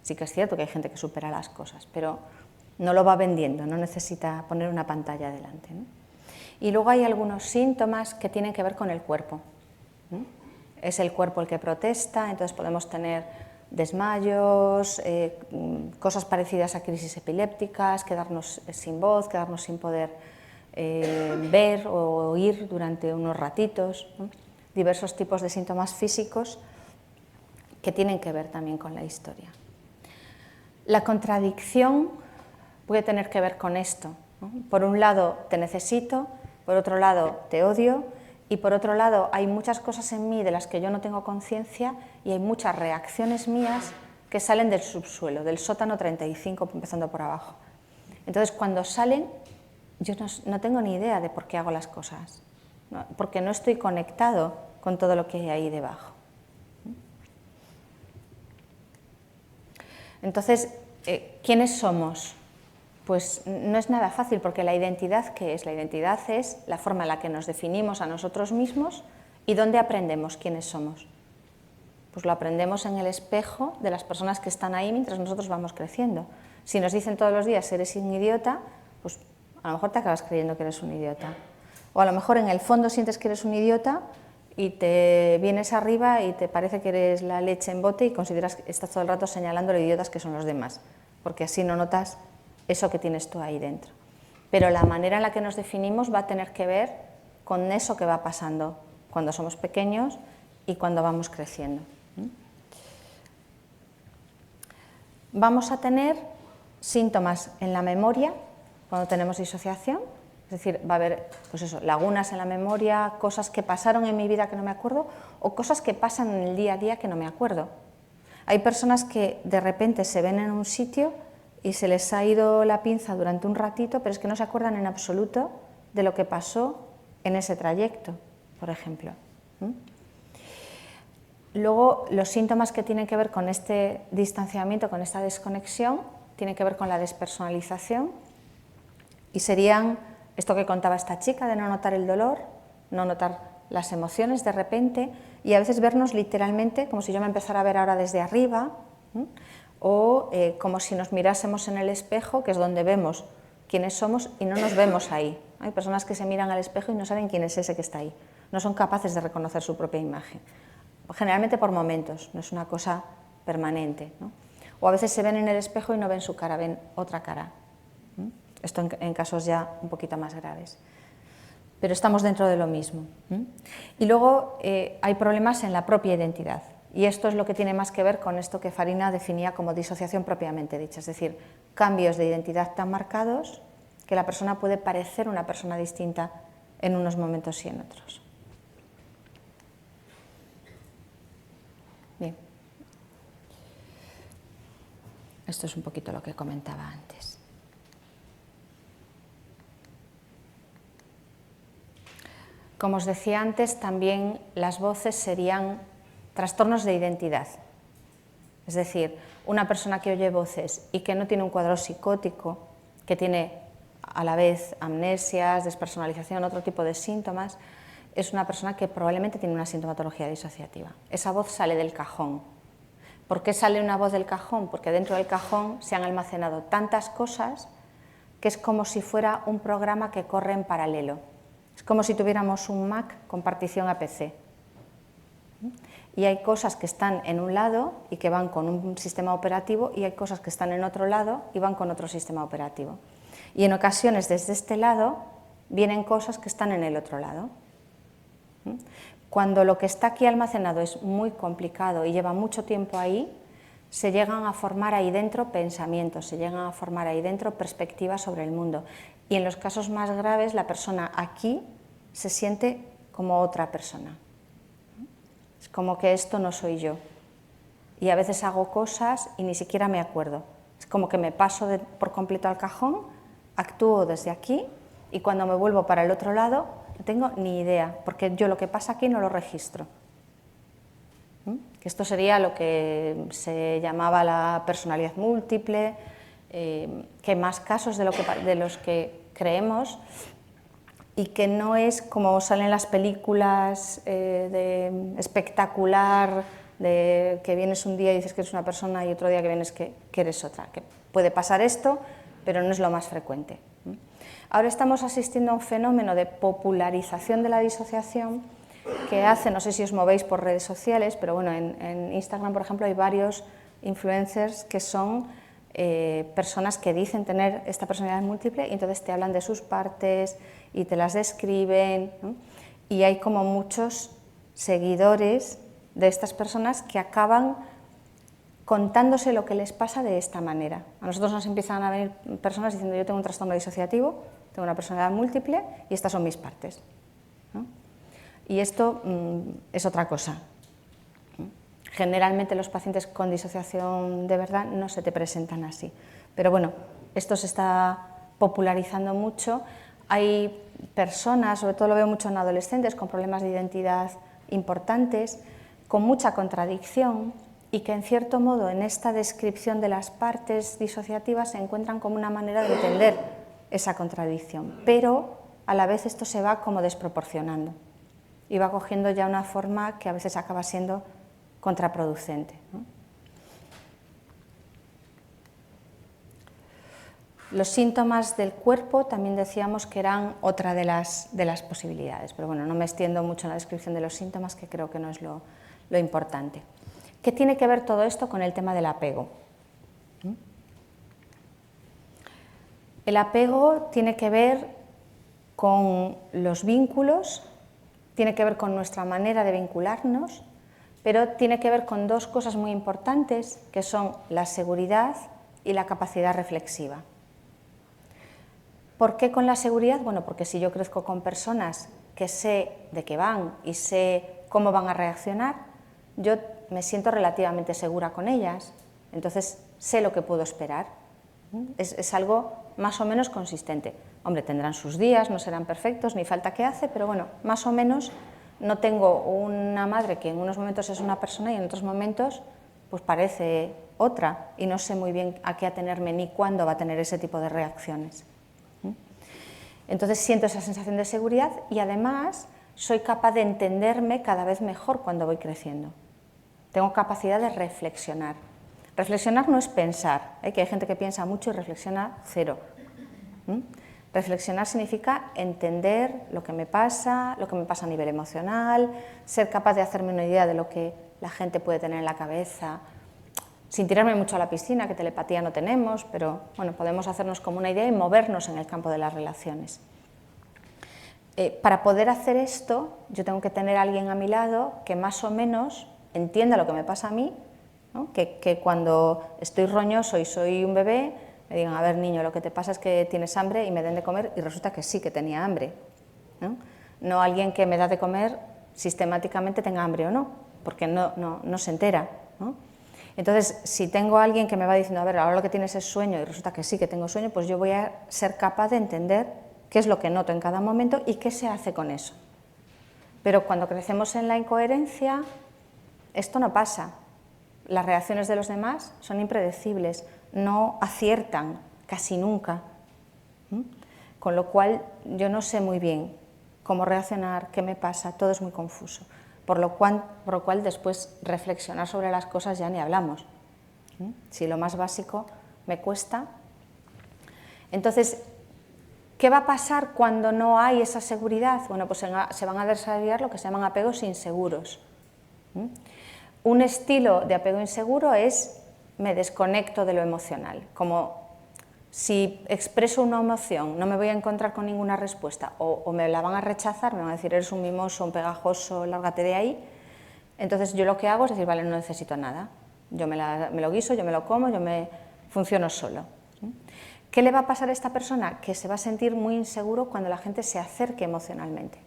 Sí que es cierto que hay gente que supera las cosas, pero no lo va vendiendo, no necesita poner una pantalla delante, ¿no? Y luego hay algunos síntomas que tienen que ver con el cuerpo, ¿no? Es el cuerpo el que protesta, entonces podemos tener desmayos, cosas parecidas a crisis epilépticas, quedarnos sin voz, quedarnos sin poder ver o oír durante unos ratitos, ¿no? Diversos tipos de síntomas físicos que tienen que ver también con la historia. La contradicción puede tener que ver con esto, ¿no? Por un lado te necesito, por otro lado te odio y por otro lado hay muchas cosas en mí de las que yo no tengo conciencia y hay muchas reacciones mías que salen del subsuelo, del sótano 35, empezando por abajo. Entonces cuando salen yo no tengo ni idea de por qué hago las cosas, ¿no? Porque no estoy conectado con todo lo que hay ahí debajo. Entonces, ¿quiénes somos? Pues no es nada fácil, porque la identidad, ¿qué es? La identidad es la forma en la que nos definimos a nosotros mismos y dónde aprendemos quiénes somos. Pues lo aprendemos en el espejo de las personas que están ahí mientras nosotros vamos creciendo. Si nos dicen todos los días eres un idiota, pues a lo mejor te acabas creyendo que eres un idiota. O a lo mejor en el fondo sientes que eres un idiota y te vienes arriba y te parece que eres la leche en bote y consideras que estás todo el rato señalando los idiotas que son los demás, porque así no notas eso que tienes tú ahí dentro. Pero la manera en la que nos definimos va a tener que ver con eso que va pasando cuando somos pequeños y cuando vamos creciendo. Vamos a tener síntomas en la memoria cuando tenemos disociación, es decir, va a haber pues eso, lagunas en la memoria, cosas que pasaron en mi vida que no me acuerdo o cosas que pasan en el día a día que no me acuerdo. Hay personas que de repente se ven en un sitio y se les ha ido la pinza durante un ratito, pero es que no se acuerdan en absoluto de lo que pasó en ese trayecto, por ejemplo. Luego, los síntomas que tienen que ver con este distanciamiento, con esta desconexión, tienen que ver con la despersonalización y serían esto que contaba esta chica de no notar el dolor, no notar las emociones de repente y a veces vernos literalmente como si yo me empezara a ver ahora desde arriba, o como si nos mirásemos en el espejo, que es donde vemos quiénes somos y no nos vemos ahí. Hay personas que se miran al espejo y no saben quién es ese que está ahí, no son capaces de reconocer su propia imagen. generalmente por momentos, no es una cosa permanente, ¿no? O a veces se ven en el espejo y no ven su cara, ven otra cara. Esto en casos ya un poquito más graves. Pero estamos dentro de lo mismo. Y luego hay problemas en la propia identidad. Y esto es lo que tiene más que ver con esto que Farina definía como disociación propiamente dicha, es decir, cambios de identidad tan marcados que la persona puede parecer una persona distinta en unos momentos y en otros. Bien. Esto es un poquito lo que comentaba antes. Como os decía antes, también las voces serían trastornos de identidad. Es decir, una persona que oye voces y que no tiene un cuadro psicótico, que tiene a la vez amnesias, despersonalización, otro tipo de síntomas, es una persona que probablemente tiene una sintomatología disociativa. Esa voz sale del cajón. ¿Por qué sale una voz del cajón? Porque dentro del cajón se han almacenado tantas cosas que es como si fuera un programa que corre en paralelo. Es como si tuviéramos un Mac con partición a PC. Y hay cosas que están en un lado y que van con un sistema operativo, y hay cosas que están en otro lado y van con otro sistema operativo. Y en ocasiones desde este lado vienen cosas que están en el otro lado. Cuando lo que está aquí almacenado es muy complicado y lleva mucho tiempo ahí, se llegan a formar ahí dentro pensamientos, se llegan a formar ahí dentro perspectivas sobre el mundo. Y en los casos más graves, la persona aquí se siente como otra persona. Es como que esto no soy yo. Y a veces hago cosas y ni siquiera me acuerdo. Es como que me paso por completo al cajón, actúo desde aquí y cuando me vuelvo para el otro lado no tengo ni idea, porque yo lo que pasa aquí no lo registro. Que esto sería lo que se llamaba la personalidad múltiple, que más casos de los que creemos, y que no es como salen las películas de espectacular, de que vienes un día y dices que eres una persona y otro día que vienes que eres otra. Que puede pasar esto, pero no es lo más frecuente. Ahora estamos asistiendo a un fenómeno de popularización de la disociación que hace, no sé si os movéis por redes sociales, pero bueno, en Instagram, por ejemplo, hay varios influencers que son personas que dicen tener esta personalidad múltiple y entonces te hablan de sus partes y te las describen, ¿no? Y hay como muchos seguidores de estas personas que acaban contándose lo que les pasa de esta manera. A nosotros nos empiezan a venir personas diciendo: yo tengo un trastorno disociativo, tengo una personalidad múltiple y estas son mis partes, ¿no? Y esto es otra cosa. Generalmente los pacientes con disociación de verdad no se te presentan así. Pero bueno, esto se está popularizando mucho. Hay personas, sobre todo lo veo mucho en adolescentes, con problemas de identidad importantes, con mucha contradicción, y que en cierto modo en esta descripción de las partes disociativas se encuentran como una manera de entender esa contradicción. Pero a la vez esto se va como desproporcionando y va cogiendo ya una forma que a veces acaba siendo contraproducente, ¿no? Los síntomas del cuerpo también decíamos que eran otra de las posibilidades, pero bueno, no me extiendo mucho en la descripción de los síntomas, que creo que no es lo importante. ¿Qué tiene que ver todo esto con el tema del apego? El apego tiene que ver con los vínculos, tiene que ver con nuestra manera de vincularnos, pero tiene que ver con dos cosas muy importantes, que son la seguridad y la capacidad reflexiva. ¿Por qué con la seguridad? Bueno, porque si yo crezco con personas que sé de qué van y sé cómo van a reaccionar, yo me siento relativamente segura con ellas, entonces sé lo que puedo esperar. Es algo más o menos consistente. Hombre, tendrán sus días, no serán perfectos, ni falta que hace, pero bueno, más o menos. No tengo una madre que en unos momentos es una persona y en otros momentos pues parece otra, y no sé muy bien a qué atenerme ni cuándo va a tener ese tipo de reacciones. Entonces siento esa sensación de seguridad y además soy capaz de entenderme cada vez mejor cuando voy creciendo. Tengo capacidad de reflexionar. Reflexionar no es pensar, que hay gente que piensa mucho y reflexiona cero. Reflexionar significa entender lo que me pasa a nivel emocional, ser capaz de hacerme una idea de lo que la gente puede tener en la cabeza, sin tirarme mucho a la piscina, que telepatía no tenemos, pero bueno, podemos hacernos como una idea y movernos en el campo de las relaciones. Para poder hacer esto, yo tengo que tener a alguien a mi lado que más o menos entienda lo que me pasa a mí, ¿no? Que cuando estoy roñoso y soy un bebé, me digan, a ver niño, lo que te pasa es que tienes hambre y me den de comer, y resulta que sí que tenía hambre, ¿no? No alguien que me da de comer sistemáticamente tenga hambre o no, porque no se entera, ¿no? Entonces, si tengo a alguien que me va diciendo, a ver, ahora lo que tienes es sueño y resulta que sí que tengo sueño, pues yo voy a ser capaz de entender qué es lo que noto en cada momento y qué se hace con eso. Pero cuando crecemos en la incoherencia, esto no pasa. Las reacciones de los demás son impredecibles, no aciertan casi nunca. Con lo cual, yo no sé muy bien cómo reaccionar, qué me pasa, todo es muy confuso. Por lo cual después reflexionar sobre las cosas ya ni hablamos. Si lo más básico me cuesta. Entonces, ¿qué va a pasar cuando no hay esa seguridad? Bueno, pues se van a desarrollar lo que se llaman apegos inseguros. Un estilo de apego inseguro es me desconecto de lo emocional, como si expreso una emoción no me voy a encontrar con ninguna respuesta o me la van a rechazar, me van a decir eres un mimoso, un pegajoso, lárgate de ahí. Entonces yo lo que hago es decir, vale, no necesito nada, yo me lo guiso, yo me lo como, funciono solo. ¿Qué le va a pasar a esta persona? Que se va a sentir muy inseguro cuando la gente se acerque emocionalmente.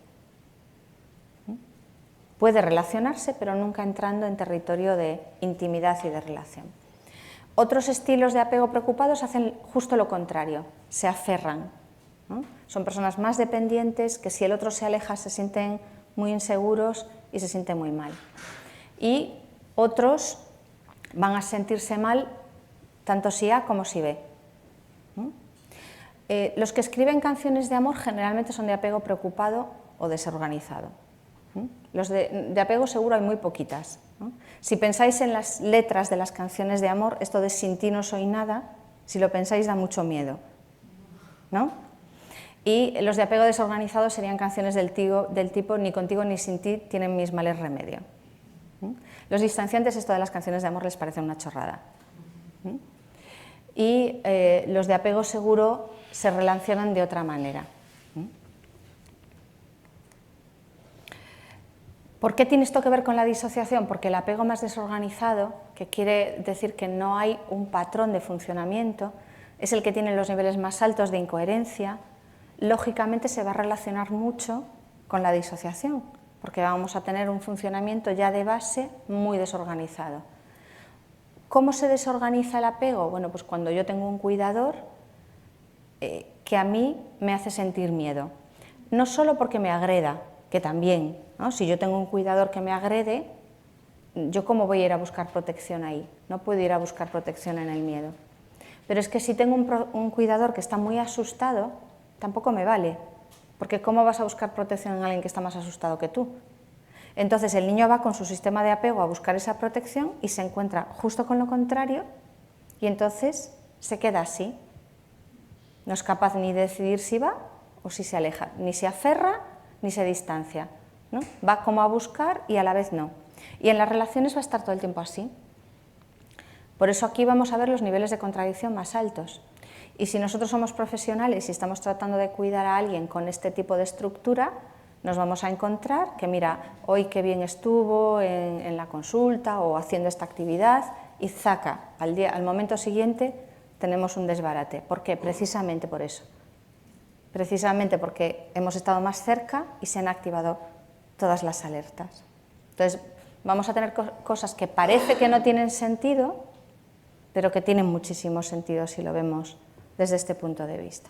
Puede relacionarse, pero nunca entrando en territorio de intimidad y de relación. Otros estilos de apego preocupados hacen justo lo contrario, se aferran, ¿no? Son personas más dependientes que si el otro se aleja se sienten muy inseguros y se sienten muy mal. Y otros van a sentirse mal tanto si A como si B. Los que escriben canciones de amor generalmente son de apego preocupado o desorganizado. Los de apego seguro hay muy poquitas, ¿no? Si pensáis en las letras de las canciones de amor, esto de sin ti no soy nada, si lo pensáis da mucho miedo, ¿no? Y los de apego desorganizado serían canciones del tipo ni contigo ni sin ti tienen mis males remedio. Los distanciantes esto de las canciones de amor les parece una chorrada. Y los de apego seguro se relacionan de otra manera. ¿Por qué tiene esto que ver con la disociación? Porque el apego más desorganizado, que quiere decir que no hay un patrón de funcionamiento, es el que tiene los niveles más altos de incoherencia, lógicamente se va a relacionar mucho con la disociación, porque vamos a tener un funcionamiento ya de base muy desorganizado. ¿Cómo se desorganiza el apego? Bueno, pues cuando yo tengo un cuidador que a mí me hace sentir miedo, no solo porque me agreda, que también, ¿no? Si yo tengo un cuidador que me agrede, ¿yo cómo voy a ir a buscar protección ahí? No puedo ir a buscar protección en el miedo. Pero es que si tengo un cuidador que está muy asustado, tampoco me vale, porque ¿cómo vas a buscar protección en alguien que está más asustado que tú? Entonces el niño va con su sistema de apego a buscar esa protección y se encuentra justo con lo contrario y entonces se queda así. No es capaz ni de decidir si va o si se aleja, ni se aferra ni se distancia, ¿no? Va como a buscar y a la vez no. Y en las relaciones va a estar todo el tiempo así. Por eso aquí vamos a ver los niveles de contradicción más altos. Y si nosotros somos profesionales y estamos tratando de cuidar a alguien con este tipo de estructura, nos vamos a encontrar que, mira, hoy qué bien estuvo en la consulta o haciendo esta actividad y zaca, al momento siguiente tenemos un desbarate. ¿Por qué? Precisamente por eso. Precisamente porque hemos estado más cerca y se han activado todas las alertas. Entonces, vamos a tener cosas que parece que no tienen sentido, pero que tienen muchísimo sentido si lo vemos desde este punto de vista.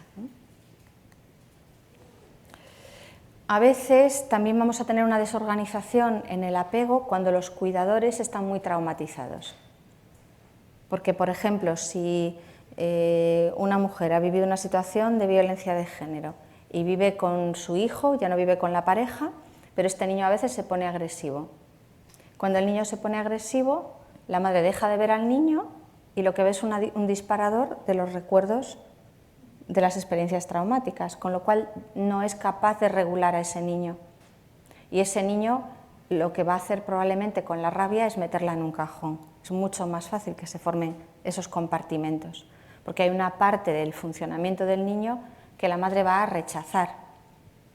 A veces también vamos a tener una desorganización en el apego cuando los cuidadores están muy traumatizados. Porque, por ejemplo, si una mujer ha vivido una situación de violencia de género y vive con su hijo, ya no vive con la pareja, pero este niño a veces se pone agresivo. Cuando el niño se pone agresivo, la madre deja de ver al niño y lo que ve es un disparador de los recuerdos de las experiencias traumáticas, con lo cual no es capaz de regular a ese niño. Y ese niño lo que va a hacer probablemente con la rabia es meterla en un cajón. Es mucho más fácil que se formen esos compartimentos, porque hay una parte del funcionamiento del niño que la madre va a rechazar.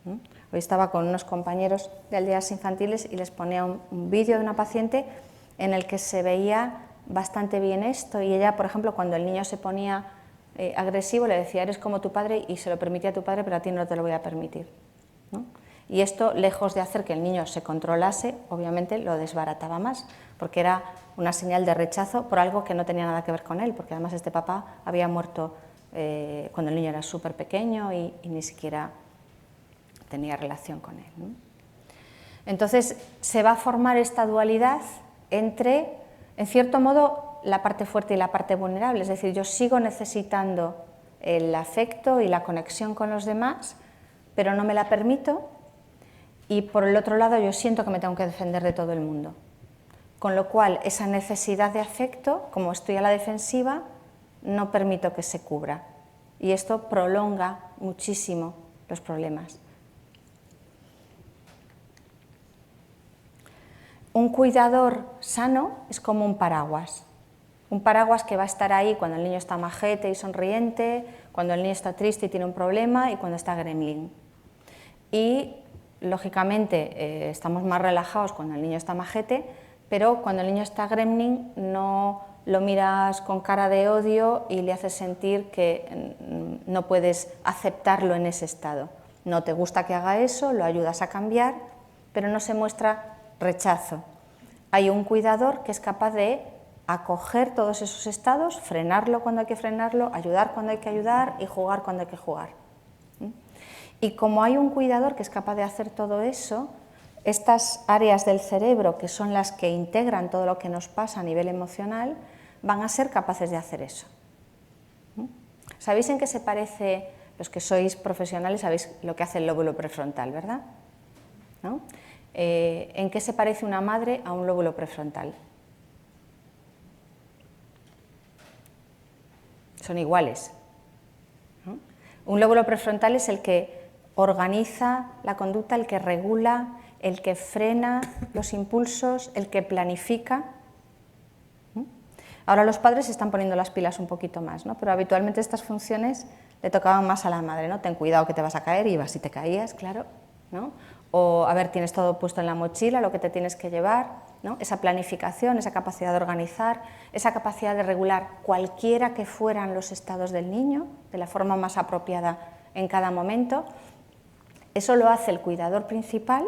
Hoy estaba con unos compañeros de aldeas infantiles y les ponía un vídeo de una paciente en el que se veía bastante bien esto, y ella, por ejemplo, cuando el niño se ponía agresivo, le decía, eres como tu padre, y se lo permitía a tu padre, pero a ti no te lo voy a permitir, ¿no? Y esto, lejos de hacer que el niño se controlase, obviamente lo desbarataba más, porque era una señal de rechazo por algo que no tenía nada que ver con él, porque además este papá había muerto cuando el niño era súper pequeño y ni siquiera tenía relación con él, ¿no? Entonces se va a formar esta dualidad entre, en cierto modo, la parte fuerte y la parte vulnerable, es decir, yo sigo necesitando el afecto y la conexión con los demás, pero no me la permito, y por el otro lado yo siento que me tengo que defender de todo el mundo, con lo cual esa necesidad de afecto, como estoy a la defensiva, no permito que se cubra, y esto prolonga muchísimo los problemas. Un cuidador sano es como un paraguas que va a estar ahí cuando el niño está majete y sonriente, cuando el niño está triste y tiene un problema, y cuando está gremlin. Y, lógicamente, estamos más relajados cuando el niño está majete, pero cuando el niño está gremlin no lo miras con cara de odio y le haces sentir que no puedes aceptarlo en ese estado. No te gusta que haga eso, lo ayudas a cambiar, pero no se muestra rechazo. Hay un cuidador que es capaz de acoger todos esos estados, frenarlo cuando hay que frenarlo, ayudar cuando hay que ayudar y jugar cuando hay que jugar. Y como hay un cuidador que es capaz de hacer todo eso, estas áreas del cerebro, que son las que integran todo lo que nos pasa a nivel emocional, van a ser capaces de hacer eso. ¿Sabéis en qué se parece? Los que sois profesionales sabéis lo que hace el lóbulo prefrontal, ¿verdad? ¿No? ¿En qué se parece una madre a un lóbulo prefrontal? Son iguales, ¿no? Un lóbulo prefrontal es el que organiza la conducta, el que regula, el que frena los impulsos, el que planifica. Ahora los padres se están poniendo las pilas un poquito más, ¿no? Pero habitualmente estas funciones le tocaban más a la madre, ¿no? Ten cuidado que te vas a caer, y ibas y te caías, claro, ¿no? O, a ver, tienes todo puesto en la mochila, lo que te tienes que llevar, ¿no? Esa planificación, esa capacidad de organizar, esa capacidad de regular cualquiera que fueran los estados del niño, de la forma más apropiada en cada momento, eso lo hace el cuidador principal,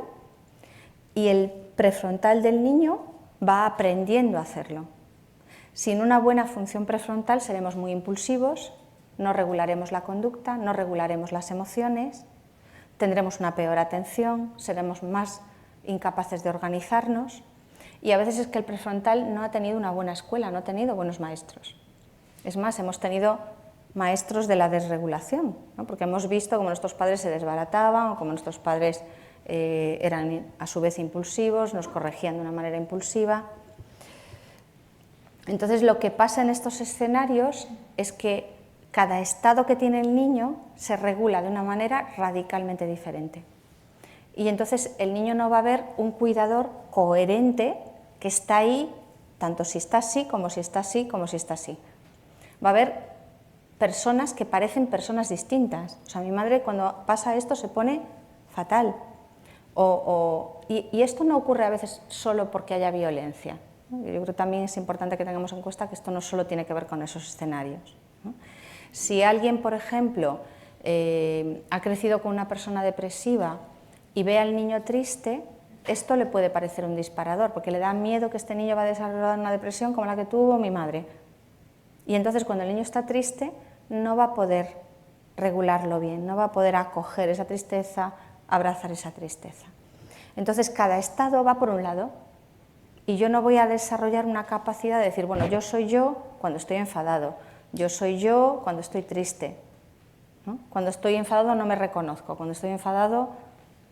y el prefrontal del niño va aprendiendo a hacerlo. Sin una buena función prefrontal seremos muy impulsivos, no regularemos la conducta, no regularemos las emociones, tendremos una peor atención, seremos más incapaces de organizarnos, y a veces es que el prefrontal no ha tenido una buena escuela, no ha tenido buenos maestros. Es más, hemos tenido maestros de la desregulación, ¿no? Porque hemos visto cómo nuestros padres se desbarataban, o cómo nuestros padres eran a su vez impulsivos, nos corregían de una manera impulsiva. Entonces, lo que pasa en estos escenarios es que cada estado que tiene el niño se regula de una manera radicalmente diferente. Y entonces el niño no va a ver un cuidador coherente que está ahí, tanto si está así, como si está así, como si está así. Va a haber personas que parecen personas distintas. O sea, mi madre cuando pasa esto se pone fatal. Y esto no ocurre a veces solo porque haya violencia. Yo creo que también es importante que tengamos en cuenta que esto no solo tiene que ver con esos escenarios, ¿no? Si alguien, por ejemplo, ha crecido con una persona depresiva y ve al niño triste, esto le puede parecer un disparador, porque le da miedo que este niño va a desarrollar una depresión como la que tuvo mi madre. Y entonces cuando el niño está triste no va a poder regularlo bien, no va a poder acoger esa tristeza, abrazar esa tristeza. Entonces cada estado va por un lado, y yo no voy a desarrollar una capacidad de decir, bueno, yo soy yo cuando estoy enfadado, yo soy yo cuando estoy triste, ¿no? Cuando estoy enfadado no me reconozco, cuando estoy enfadado,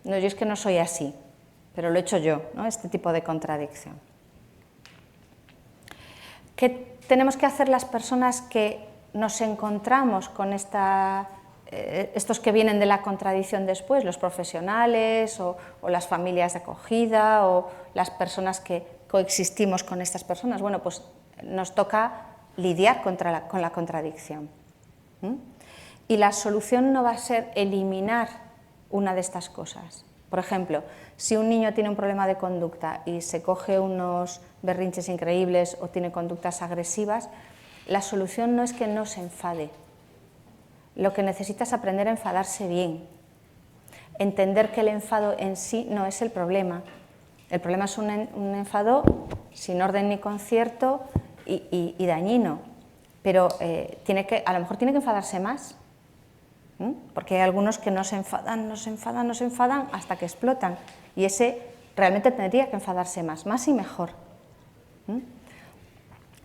no, yo es que no soy así, pero lo he hecho yo, ¿no? Este tipo de contradicción. ¿Qué tenemos que hacer las personas que nos encontramos con esta estos que vienen de la contradicción después, los profesionales o las familias de acogida o las personas que coexistimos con estas personas, bueno, pues nos toca lidiar con la contradicción. Y la solución no va a ser eliminar una de estas cosas. Por ejemplo, si un niño tiene un problema de conducta y se coge unos berrinches increíbles o tiene conductas agresivas, la solución no es que no se enfade. Lo que necesita es aprender a enfadarse bien. Entender que el enfado en sí no es el problema. El problema es un enfado sin orden ni concierto y dañino. Pero a lo mejor tiene que enfadarse más. Porque hay algunos que no se enfadan hasta que explotan. Y ese realmente tendría que enfadarse más y mejor.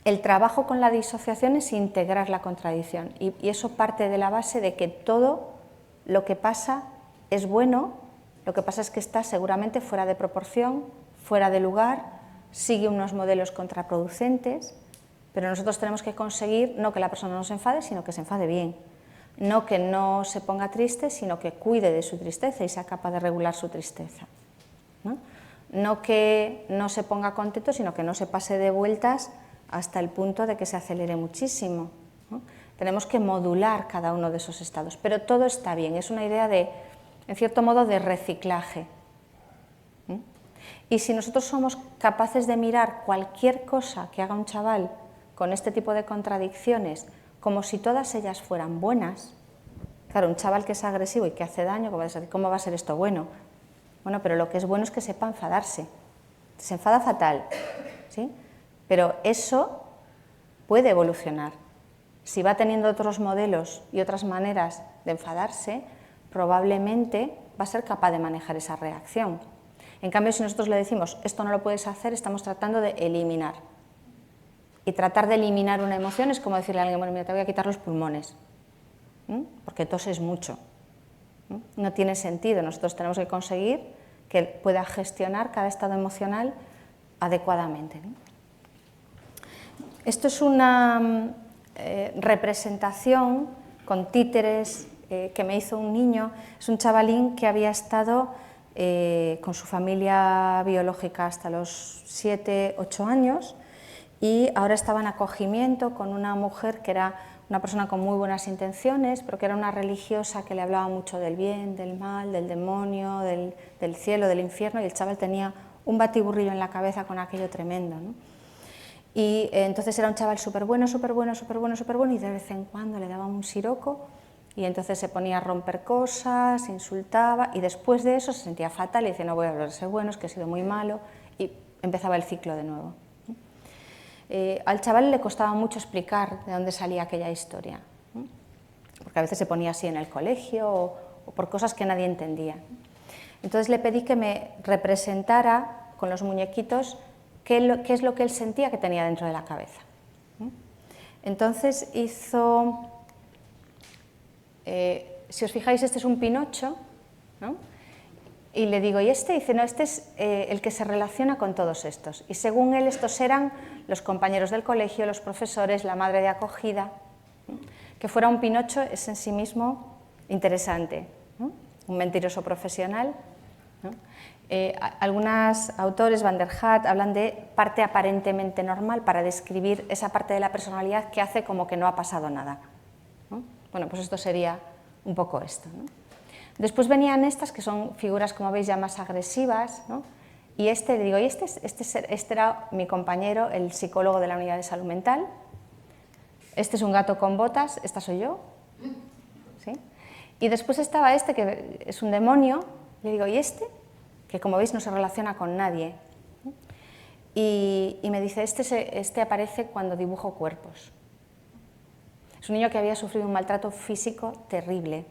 El trabajo con la disociación es integrar la contradicción y eso parte de la base de que todo lo que pasa es bueno, lo que pasa es que está seguramente fuera de proporción, fuera de lugar, sigue unos modelos contraproducentes, pero nosotros tenemos que conseguir no que la persona no se enfade, sino que se enfade bien, no que no se ponga triste, sino que cuide de su tristeza y sea capaz de regular su tristeza. No que no se ponga contento, sino que no se pase de vueltas hasta el punto de que se acelere muchísimo. Tenemos que modular cada uno de esos estados, pero todo está bien, es una idea de, en cierto modo, de reciclaje. Y si nosotros somos capaces de mirar cualquier cosa que haga un chaval con este tipo de contradicciones, como si todas ellas fueran buenas, claro, un chaval que es agresivo y que hace daño, ¿cómo va a ser esto bueno? Bueno, pero lo que es bueno es que sepa enfadarse. Se enfada fatal, ¿sí? Pero eso puede evolucionar. Si va teniendo otros modelos y otras maneras de enfadarse, probablemente va a ser capaz de manejar esa reacción. En cambio, si nosotros le decimos, esto no lo puedes hacer, estamos tratando de eliminar. Y tratar de eliminar una emoción es como decirle a alguien, bueno, mira, te voy a quitar los pulmones, porque toses mucho. No tiene sentido, nosotros tenemos que conseguir que él pueda gestionar cada estado emocional adecuadamente. Esto es una representación con títeres que me hizo un niño. Es un chavalín que había estado con su familia biológica hasta los 7, 8 años y ahora estaba en acogimiento con una mujer que era una persona con muy buenas intenciones, pero que era una religiosa que le hablaba mucho del bien, del mal, del demonio, del cielo, del infierno, y el chaval tenía un batiburrillo en la cabeza con aquello tremendo, ¿no? Y entonces era un chaval súper bueno, y de vez en cuando le daban un siroco y entonces se ponía a romper cosas, insultaba y después de eso se sentía fatal y decía no voy a volver a ser bueno, es que he sido muy malo y empezaba el ciclo de nuevo. Al chaval le costaba mucho explicar de dónde salía aquella historia, porque a veces se ponía así en el colegio o por cosas que nadie entendía. Entonces le pedí que me representara con los muñequitos qué es lo que él sentía que tenía dentro de la cabeza. Entonces hizo, si os fijáis, este es un Pinocho, ¿no? Y le digo, ¿y este? Y dice, no, este es el que se relaciona con todos estos. Y según él, estos eran los compañeros del colegio, los profesores, la madre de acogida. Que fuera un Pinocho es en sí mismo interesante, ¿no? Un mentiroso profesional, ¿no? Algunos autores, Van der Haat, hablan de parte aparentemente normal para describir esa parte de la personalidad que hace como que no ha pasado nada, ¿no? Bueno, pues esto sería un poco esto, ¿no? Después venían estas, que son figuras, como veis, ya más agresivas, ¿no? Y le digo, y este era mi compañero, el psicólogo de la unidad de salud mental. Este es un gato con botas, esta soy yo, ¿sí? Y después estaba este, que es un demonio. Le digo, ¿y este? Que como veis no se relaciona con nadie. Y me dice, este aparece cuando dibujo cuerpos. Es un niño que había sufrido un maltrato físico terrible.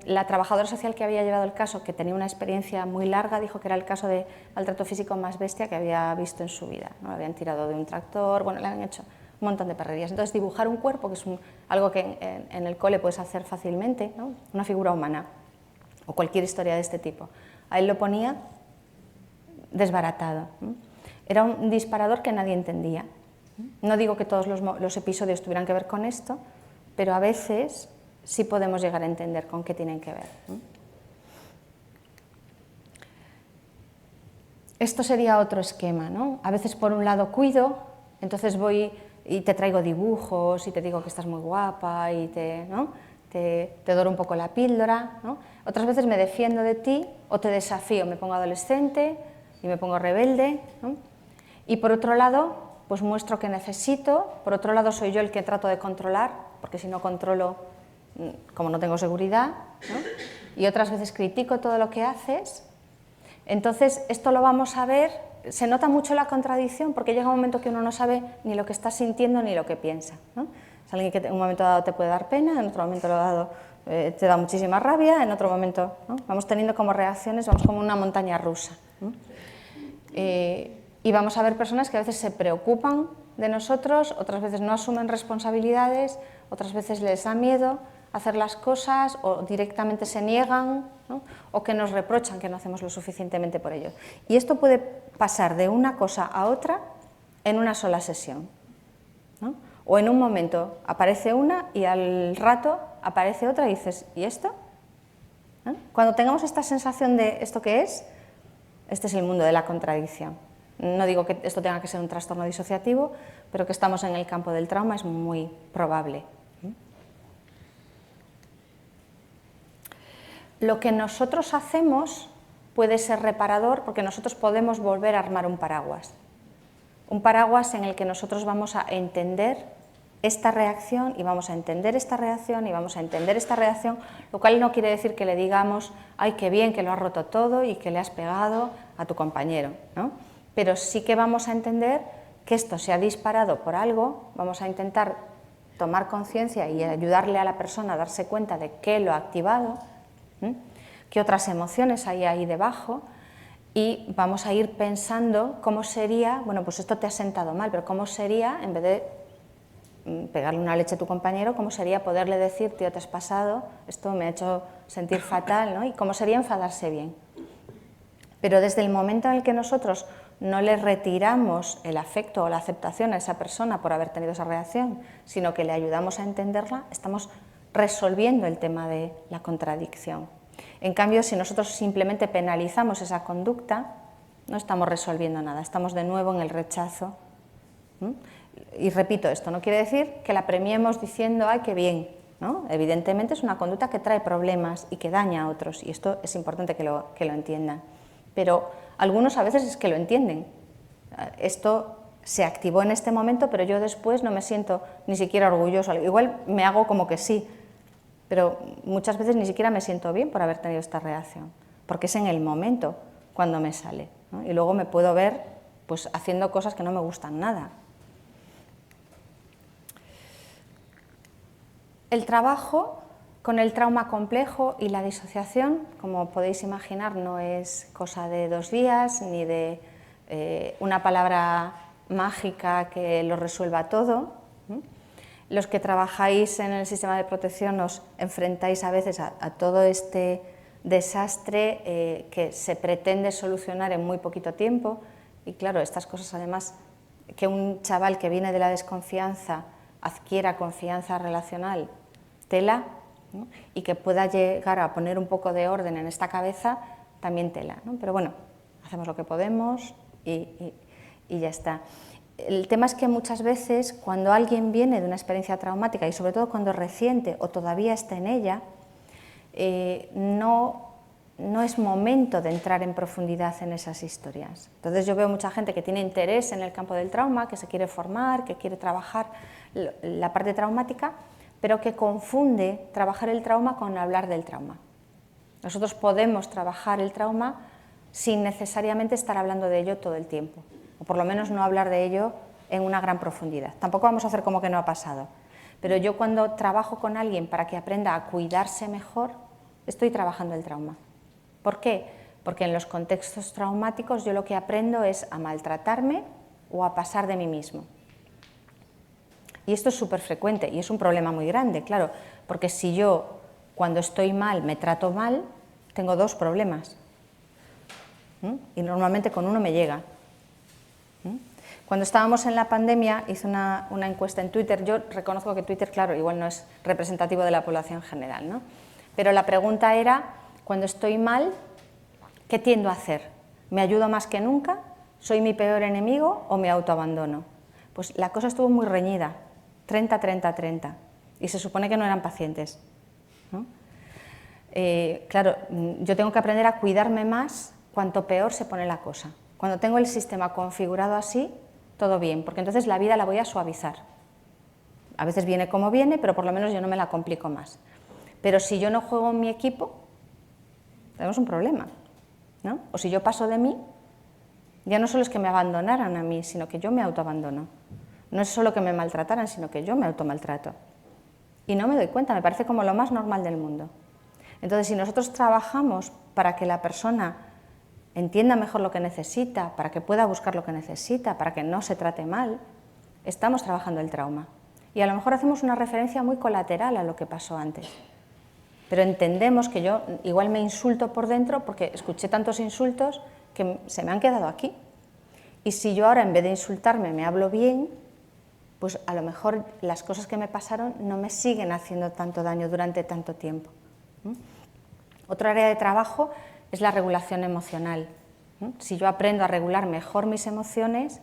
La trabajadora social que había llevado el caso, que tenía una experiencia muy larga, dijo que era el caso de maltrato físico más bestia que había visto en su vida, ¿no? Le habían tirado de un tractor, bueno, le habían hecho un montón de perrerías. Entonces dibujar un cuerpo, que es algo que en el cole puedes hacer fácilmente, ¿no? Una figura humana o cualquier historia de este tipo, a él lo ponía desbaratado, ¿no? Era un disparador que nadie entendía. No digo que todos los episodios tuvieran que ver con esto, pero a veces sí podemos llegar a entender con qué tienen que ver, ¿no? Esto sería otro esquema, ¿no? A veces por un lado cuido, entonces voy y te traigo dibujos y te digo que estás muy guapa y ¿no? te doro un poco la píldora, ¿no? Otras veces me defiendo de ti o te desafío, me pongo adolescente y me pongo rebelde, ¿no? Y por otro lado, pues muestro que necesito, por otro lado soy yo el que trato de controlar, porque si no controlo, como no tengo seguridad, ¿no? Y otras veces critico todo lo que haces. Entonces, esto lo vamos a ver, se nota mucho la contradicción porque llega un momento que uno no sabe ni lo que está sintiendo ni lo que piensa, ¿no? Es alguien que en un momento dado te puede dar pena, en otro momento dado te da muchísima rabia, en otro momento, ¿no? Vamos teniendo como reacciones, vamos como una montaña rusa, ¿no? Y vamos a ver personas que a veces se preocupan de nosotros, otras veces no asumen responsabilidades, otras veces les da miedo hacer las cosas o directamente se niegan, ¿no? O que nos reprochan que no hacemos lo suficientemente por ellos. Y esto puede pasar de una cosa a otra en una sola sesión, ¿no? O en un momento aparece una y al rato aparece otra y dices, ¿y esto? ¿No? Cuando tengamos esta sensación de ¿esto qué es? Este es el mundo de la contradicción. No digo que esto tenga que ser un trastorno disociativo, pero que estamos en el campo del trauma es muy probable. Lo que nosotros hacemos puede ser reparador porque nosotros podemos volver a armar un paraguas. Un paraguas en el que nosotros vamos a entender esta reacción y vamos a entender esta reacción y vamos a entender esta reacción, lo cual no quiere decir que le digamos ¡ay, qué bien que lo has roto todo y que le has pegado a tu compañero!, ¿no? Pero sí que vamos a entender que esto se ha disparado por algo, vamos a intentar tomar conciencia y ayudarle a la persona a darse cuenta de qué lo ha activado, qué otras emociones hay ahí debajo, y vamos a ir pensando cómo sería, bueno, pues esto te ha sentado mal, pero cómo sería, en vez de pegarle una leche a tu compañero, cómo sería poderle decir, tío, te has pasado, esto me ha hecho sentir fatal, ¿no? Y cómo sería enfadarse bien. Pero desde el momento en el que nosotros no le retiramos el afecto o la aceptación a esa persona por haber tenido esa reacción, sino que le ayudamos a entenderla, estamos resolviendo el tema de la contradicción. En cambio, si nosotros simplemente penalizamos esa conducta, no estamos resolviendo nada, estamos de nuevo en el rechazo. Y repito, esto no quiere decir que la premiemos diciendo ¡ay, qué bien!, ¿no? Evidentemente es una conducta que trae problemas y que daña a otros, y esto es importante que lo entiendan. Pero algunos a veces es que lo entienden. Esto se activó en este momento, pero yo después no me siento ni siquiera orgulloso. Igual me hago como que sí, pero muchas veces ni siquiera me siento bien por haber tenido esta reacción, porque es en el momento cuando me sale, ¿no? Y luego me puedo ver pues, haciendo cosas que no me gustan nada. El trabajo con el trauma complejo y la disociación, como podéis imaginar, no es cosa de 2 días, ni de una palabra mágica que lo resuelva todo. Los que trabajáis en el sistema de protección os enfrentáis a veces a todo este desastre que se pretende solucionar en muy poquito tiempo, y claro, estas cosas además, que un chaval que viene de la desconfianza adquiera confianza relacional, tela, ¿no? Y que pueda llegar a poner un poco de orden en esta cabeza, también tela, ¿no? Pero bueno, hacemos lo que podemos y ya está. El tema es que muchas veces cuando alguien viene de una experiencia traumática y sobre todo cuando es reciente o todavía está en ella, no es momento de entrar en profundidad en esas historias. Entonces yo veo mucha gente que tiene interés en el campo del trauma, que se quiere formar, que quiere trabajar la parte traumática, pero que confunde trabajar el trauma con hablar del trauma. Nosotros podemos trabajar el trauma sin necesariamente estar hablando de ello todo el tiempo, o por lo menos no hablar de ello en una gran profundidad. Tampoco vamos a hacer como que no ha pasado, pero yo cuando trabajo con alguien para que aprenda a cuidarse mejor, estoy trabajando el trauma. ¿Por qué? Porque en los contextos traumáticos yo lo que aprendo es a maltratarme o a pasar de mí mismo. Y esto es súper frecuente y es un problema muy grande, claro, porque si yo cuando estoy mal me trato mal, tengo 2 problemas. Y normalmente con uno me llega. Cuando estábamos en la pandemia hice una encuesta en Twitter. Yo reconozco que Twitter, claro, igual no es representativo de la población general, ¿no? Pero la pregunta era, cuando estoy mal, ¿qué tiendo a hacer? ¿Me ayudo más que nunca? ¿Soy mi peor enemigo o me autoabandono? Pues la cosa estuvo muy reñida, 30-30-30, y se supone que no eran pacientes, ¿no? Claro, yo tengo que aprender a cuidarme más cuanto peor se pone la cosa. Cuando tengo el sistema configurado así, todo bien, porque entonces la vida la voy a suavizar. A veces viene como viene, pero por lo menos yo no me la complico más. Pero si yo no juego en mi equipo, tenemos un problema, ¿no? O si yo paso de mí, ya no solo es que me abandonaran a mí, sino que yo me autoabandono. No es solo que me maltrataran, sino que yo me automaltrato. Y no me doy cuenta, me parece como lo más normal del mundo. Entonces, si nosotros trabajamos para que la persona entienda mejor lo que necesita, para que pueda buscar lo que necesita, para que no se trate mal, estamos trabajando el trauma. Y a lo mejor hacemos una referencia muy colateral a lo que pasó antes. Pero entendemos que yo igual me insulto por dentro porque escuché tantos insultos que se me han quedado aquí. Y si yo ahora en vez de insultarme me hablo bien, pues a lo mejor las cosas que me pasaron no me siguen haciendo tanto daño durante tanto tiempo. Otra área de trabajo es la regulación emocional. Si yo aprendo a regular mejor mis emociones,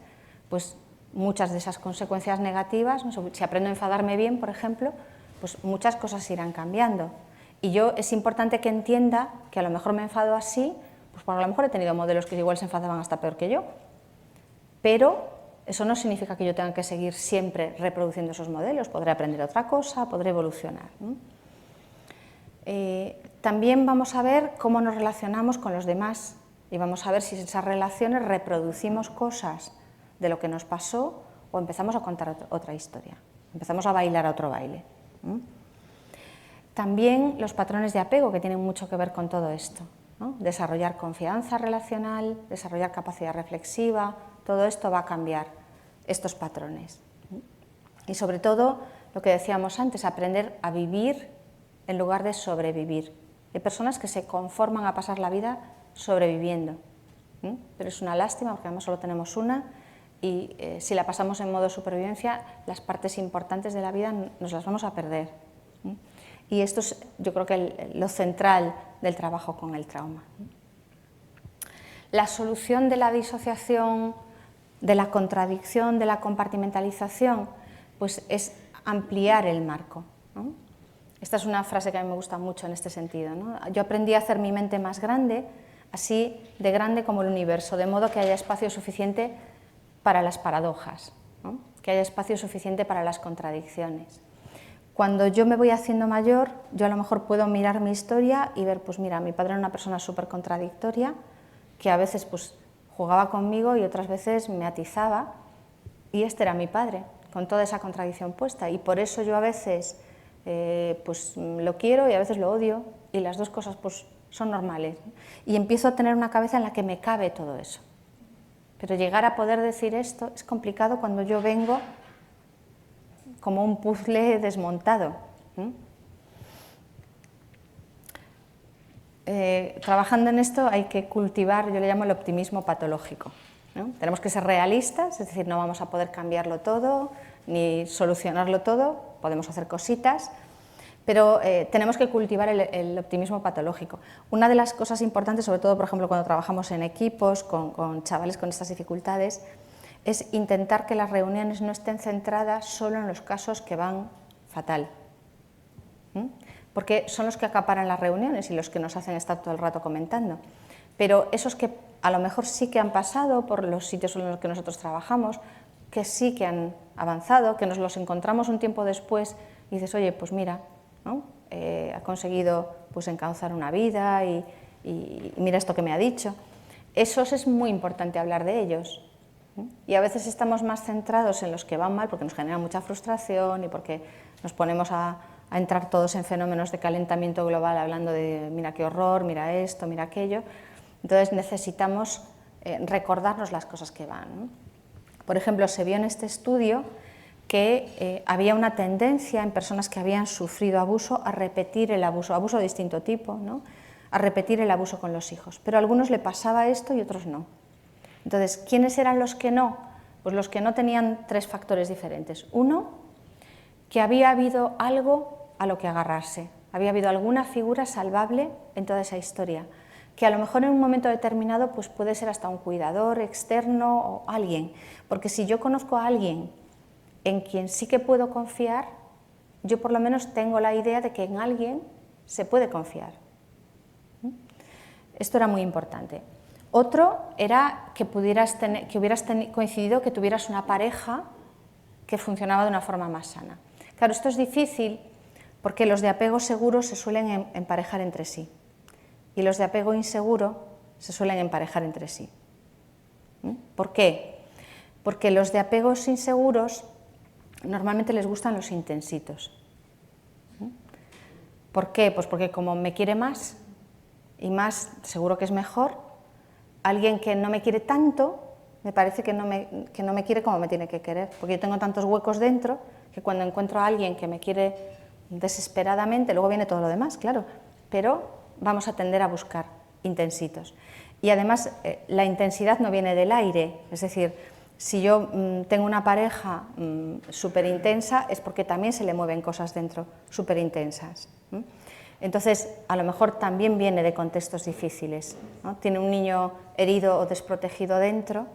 pues muchas de esas consecuencias negativas, no sé, si aprendo a enfadarme bien, por ejemplo, pues muchas cosas irán cambiando. Y es importante que entienda que a lo mejor me enfado así, pues porque a lo mejor he tenido modelos que igual se enfadaban hasta peor que yo, pero eso no significa que yo tenga que seguir siempre reproduciendo esos modelos, podré aprender otra cosa, podré evolucionar, ¿no? También vamos a ver cómo nos relacionamos con los demás y vamos a ver si en esas relaciones reproducimos cosas de lo que nos pasó o empezamos a contar otra historia, empezamos a bailar otro baile. También los patrones de apego, que tienen mucho que ver con todo esto, ¿no? Desarrollar confianza relacional, desarrollar capacidad reflexiva, todo esto va a cambiar estos patrones. Y sobre todo, lo que decíamos antes, aprender a vivir en lugar de sobrevivir. Hay personas que se conforman a pasar la vida sobreviviendo, pero es una lástima porque además solo tenemos una y si la pasamos en modo supervivencia, las partes importantes de la vida nos las vamos a perder. Y esto es, yo creo que lo central del trabajo con el trauma. La solución de la disociación, de la contradicción, de la compartimentalización, pues es ampliar el marco, ¿no? Esta es una frase que a mí me gusta mucho en este sentido, ¿no? Yo aprendí a hacer mi mente más grande, así de grande como el universo, de modo que haya espacio suficiente para las paradojas, ¿no? Que haya espacio suficiente para las contradicciones. Cuando yo me voy haciendo mayor, yo a lo mejor puedo mirar mi historia y ver, pues mira, mi padre era una persona súper contradictoria, que a veces pues jugaba conmigo y otras veces me atizaba, y este era mi padre, con toda esa contradicción puesta, y por eso yo a veces pues lo quiero y a veces lo odio, y las dos cosas pues son normales, y empiezo a tener una cabeza en la que me cabe todo eso. Pero llegar a poder decir esto es complicado cuando yo vengo como un puzzle desmontado. Trabajando en esto hay que cultivar, yo le llamo el optimismo patológico, ¿no? Tenemos que ser realistas, es decir, no vamos a poder cambiarlo todo, ni solucionarlo todo, podemos hacer cositas, pero tenemos que cultivar el optimismo patológico. Una de las cosas importantes, sobre todo, por ejemplo, cuando trabajamos en equipos con chavales con estas dificultades, es intentar que las reuniones no estén centradas solo en los casos que van fatal, porque son los que acaparan las reuniones y los que nos hacen estar todo el rato comentando. Pero esos que a lo mejor sí que han pasado por los sitios en los que nosotros trabajamos, que sí que han avanzado, que nos los encontramos un tiempo después y dices, oye, pues mira, ¿no? Ha conseguido pues encauzar una vida y mira esto que me ha dicho. Esos es muy importante hablar de ellos. Y a veces estamos más centrados en los que van mal porque nos genera mucha frustración y porque nos ponemos a entrar todos en fenómenos de calentamiento global hablando de mira qué horror, mira esto, mira aquello. Entonces necesitamos recordarnos las cosas que van, ¿no? Por ejemplo, se vio en este estudio que había una tendencia en personas que habían sufrido abuso a repetir el abuso de distinto tipo, ¿no? A repetir el abuso con los hijos, pero a algunos le pasaba esto y otros no. Entonces, ¿quiénes eran los que no? Pues los que no tenían 3 factores diferentes. Uno, que había habido algo a lo que agarrarse, había habido alguna figura salvable en toda esa historia, que a lo mejor en un momento determinado pues puede ser hasta un cuidador externo o alguien, porque si yo conozco a alguien en quien sí que puedo confiar, yo por lo menos tengo la idea de que en alguien se puede confiar. Esto era muy importante. Otro era que hubieras coincidido, que tuvieras una pareja que funcionaba de una forma más sana. Claro, esto es difícil porque los de apego seguro se suelen emparejar entre sí y los de apego inseguro se suelen emparejar entre sí. ¿Por qué? Porque los de apegos inseguros normalmente les gustan los intensitos. ¿Por qué? Pues porque como me quiere más y más seguro que es mejor, alguien que no me quiere tanto me parece que no me quiere como me tiene que querer, porque yo tengo tantos huecos dentro que cuando encuentro a alguien que me quiere desesperadamente, luego viene todo lo demás, claro, pero vamos a tender a buscar intensitos. Y además la intensidad no viene del aire, es decir, si yo tengo una pareja súper intensa es porque también se le mueven cosas dentro súper intensas. Entonces, a lo mejor también viene de contextos difíciles, ¿no? Tiene un niño herido o desprotegido dentro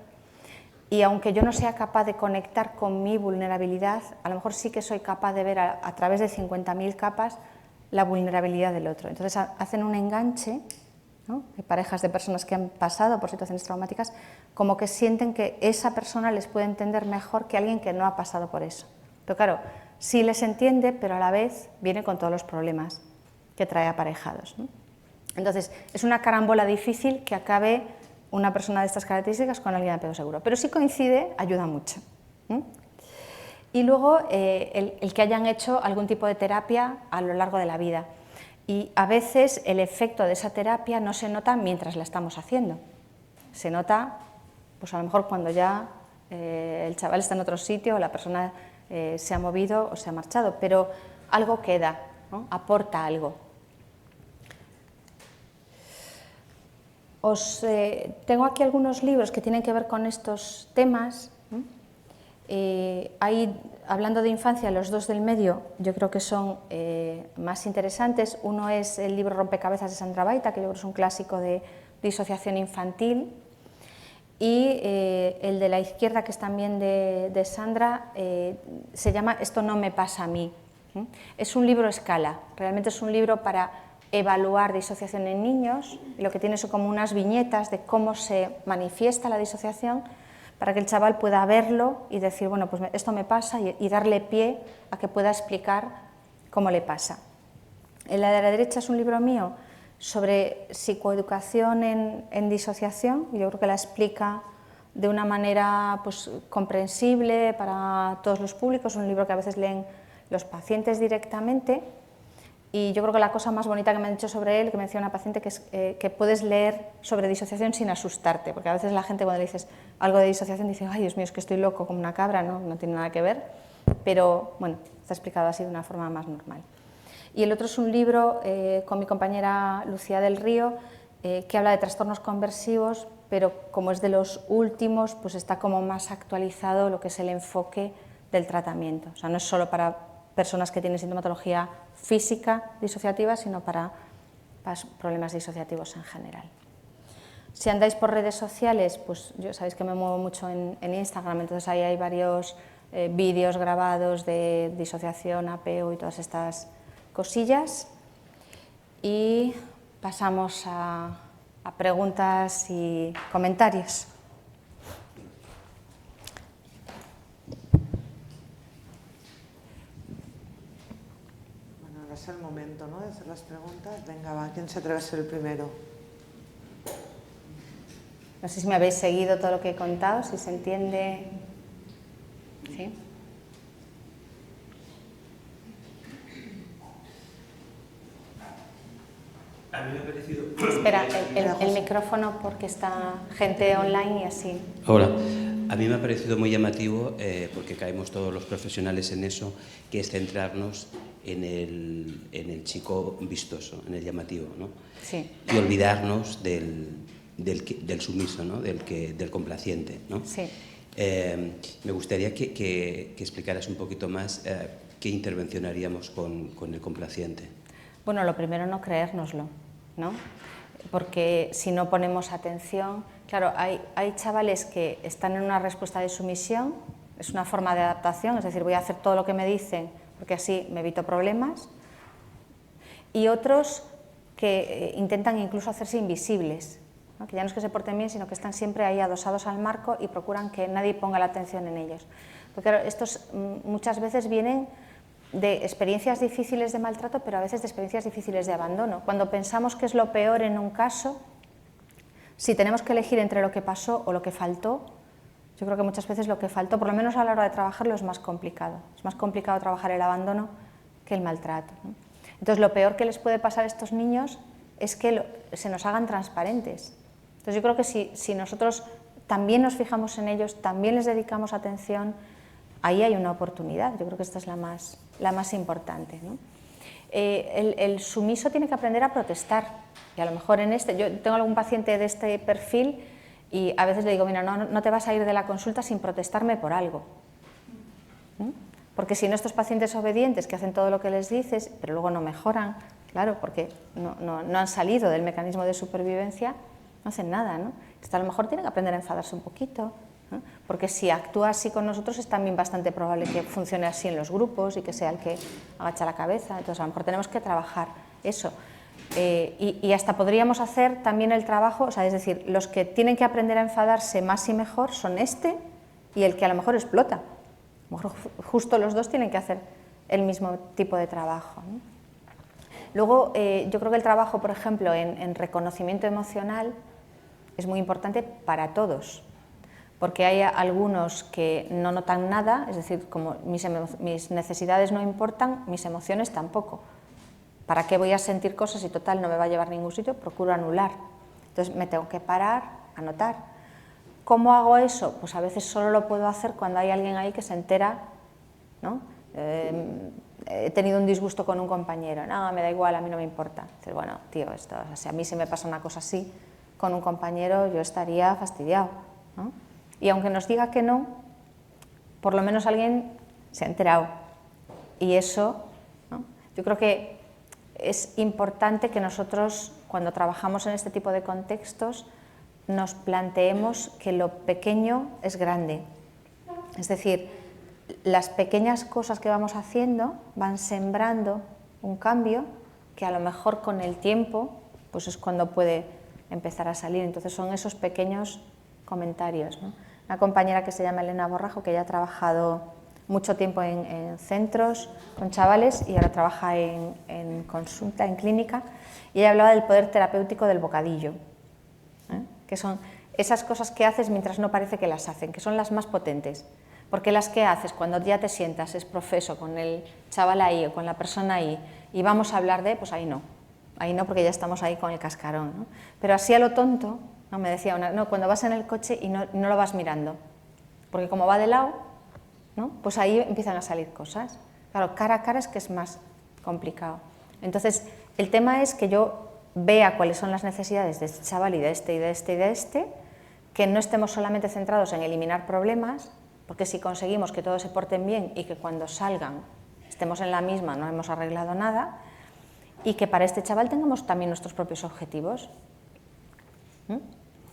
y aunque yo no sea capaz de conectar con mi vulnerabilidad, a lo mejor sí que soy capaz de ver a través de 50.000 capas la vulnerabilidad del otro. Entonces hacen un enganche, ¿no? Hay parejas de personas que han pasado por situaciones traumáticas, como que sienten que esa persona les puede entender mejor que alguien que no ha pasado por eso. Pero claro, sí les entiende, pero a la vez viene con todos los problemas que trae aparejados, ¿no? Entonces, es una carambola difícil que acabe una persona de estas características con alguien de apego seguro, pero si coincide, ayuda mucho. Y luego, el que hayan hecho algún tipo de terapia a lo largo de la vida. Y a veces el efecto de esa terapia no se nota mientras la estamos haciendo. Se nota, pues a lo mejor cuando ya el chaval está en otro sitio o la persona se ha movido o se ha marchado, pero algo queda, ¿no? Aporta algo. Tengo aquí algunos libros que tienen que ver con estos temas. Hablando de infancia, los 2 del medio yo creo que son más interesantes. Uno es el libro Rompecabezas de Sandra Baita, que yo creo que es un clásico de disociación infantil, y el de la izquierda, que es también de Sandra, se llama Esto no me pasa a mí. Es un libro a escala, realmente es un libro para evaluar disociación en niños, y lo que tiene son como unas viñetas de cómo se manifiesta la disociación, para que el chaval pueda verlo y decir, bueno, pues esto me pasa, y darle pie a que pueda explicar cómo le pasa. En la de la derecha es un libro mío sobre psicoeducación en disociación, y yo creo que la explica de una manera pues, comprensible para todos los públicos, un libro que a veces leen los pacientes directamente. Y yo creo que la cosa más bonita que me han dicho sobre él, que me decía una paciente, que es que puedes leer sobre disociación sin asustarte, porque a veces la gente cuando le dices algo de disociación dice, ay Dios mío, es que estoy loco como una cabra, no tiene nada que ver, pero bueno, está explicado así de una forma más normal. Y el otro es un libro con mi compañera Lucía del Río, que habla de trastornos conversivos, pero como es de los últimos, pues está como más actualizado lo que es el enfoque del tratamiento. O sea, no es solo para personas que tienen sintomatología física disociativa, sino para problemas disociativos en general. Si andáis por redes sociales, pues yo sabéis que me muevo mucho en Instagram, entonces ahí hay varios vídeos grabados de disociación, apego y todas estas cosillas. Y pasamos a preguntas y comentarios. Es el momento, ¿no?, de hacer las preguntas. Venga, va, ¿quién se atreve a ser el primero? No sé si me habéis seguido todo lo que he contado, si se entiende. ¿Sí? A mí me ha parecido... Espera, el micrófono, porque está gente online y así. Hola. A mí me ha parecido muy llamativo, porque caemos todos los profesionales en eso, que es centrarnos en el chico vistoso, en el llamativo, ¿no? Sí. Y olvidarnos del sumiso, ¿no? Del complaciente, ¿no? Sí. Me gustaría que explicaras un poquito más qué intervención haríamos con el complaciente. Bueno, lo primero, no creérnoslo, ¿no? Porque si no ponemos atención, claro, hay chavales que están en una respuesta de sumisión, es una forma de adaptación, es decir, voy a hacer todo lo que me dicen porque así me evito problemas, y otros que intentan incluso hacerse invisibles, ¿no? Que ya no es que se porten bien, sino que están siempre ahí adosados al marco y procuran que nadie ponga la atención en ellos. Porque claro, estos muchas veces vienen de experiencias difíciles de maltrato, pero a veces de experiencias difíciles de abandono. Cuando pensamos que es lo peor en un caso, si tenemos que elegir entre lo que pasó o lo que faltó, yo creo que muchas veces lo que faltó, por lo menos a la hora de trabajarlo, es más complicado. Es más complicado trabajar el abandono que el maltrato, ¿no? Entonces, lo peor que les puede pasar a estos niños es que se nos hagan transparentes. Entonces, yo creo que si nosotros también nos fijamos en ellos, también les dedicamos atención, ahí hay una oportunidad. Yo creo que esta es la más importante, ¿no? El sumiso tiene que aprender a protestar. Y a lo mejor yo tengo algún paciente de este perfil y a veces le digo, mira, no te vas a ir de la consulta sin protestarme por algo. Porque si no, estos pacientes obedientes que hacen todo lo que les dices, pero luego no mejoran, claro, porque no han salido del mecanismo de supervivencia, no hacen nada, ¿no? Esto a lo mejor tienen que aprender a enfadarse un poquito, ¿no? Porque si actúa así con nosotros es también bastante probable que funcione así en los grupos y que sea el que agacha la cabeza. Entonces a lo mejor tenemos que trabajar eso. Y hasta podríamos hacer también el trabajo, o sea, es decir, los que tienen que aprender a enfadarse más y mejor son y el que a lo mejor explota. A lo mejor justo los dos tienen que hacer el mismo tipo de trabajo, ¿no? Luego, yo creo que el trabajo, por ejemplo, en reconocimiento emocional es muy importante para todos, porque hay algunos que no notan nada, es decir, como mis necesidades no importan, mis emociones tampoco. ¿Para qué voy a sentir cosas y total no me va a llevar a ningún sitio? Procuro anular. Entonces me tengo que parar, anotar. ¿Cómo hago eso? Pues a veces solo lo puedo hacer cuando hay alguien ahí que se entera, ¿no? He tenido un disgusto con un compañero, no, me da igual, a mí no me importa. Dices, bueno, tío, si a mí se me pasa una cosa así con un compañero, yo estaría fastidiado, ¿no? Y aunque nos diga que no, por lo menos alguien se ha enterado. Y eso, ¿no? Yo creo que es importante que nosotros, cuando trabajamos en este tipo de contextos, nos planteemos que lo pequeño es grande. Es decir, las pequeñas cosas que vamos haciendo van sembrando un cambio que a lo mejor con el tiempo pues es cuando puede empezar a salir. Entonces son esos pequeños comentarios, ¿no? Una compañera que se llama Elena Borrajo, que ya ha trabajado mucho tiempo en centros con chavales y ahora trabaja en consulta, en clínica, y ella hablaba del poder terapéutico del bocadillo, que son esas cosas que haces mientras no parece que las hacen, que son las más potentes. Porque las que haces cuando ya te sientas, es profeso, con el chaval ahí o con la persona ahí, y vamos a hablar pues ahí no porque ya estamos ahí con el cascarón, ¿no? Pero así a lo tonto, ¿no? Me decía una, no, cuando vas en el coche y no lo vas mirando, porque como va de lado, ¿no? Pues ahí empiezan a salir cosas. Claro, cara a cara es que es más complicado. Entonces, el tema es que yo vea cuáles son las necesidades de este chaval y de este y de este y de este, que no estemos solamente centrados en eliminar problemas, porque si conseguimos que todos se porten bien y que cuando salgan estemos en la misma, no hemos arreglado nada, y que para este chaval tengamos también nuestros propios objetivos,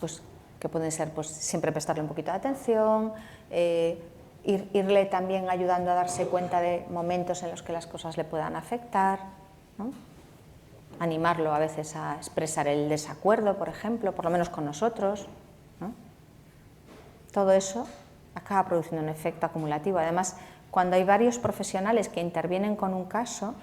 pues que pueden ser pues, siempre prestarle un poquito de atención, irle también ayudando a darse cuenta de momentos en los que las cosas le puedan afectar, ¿no? Animarlo a veces a expresar el desacuerdo, por ejemplo, por lo menos con nosotros, ¿no? Todo eso acaba produciendo un efecto acumulativo. Además, cuando hay varios profesionales que intervienen con un caso,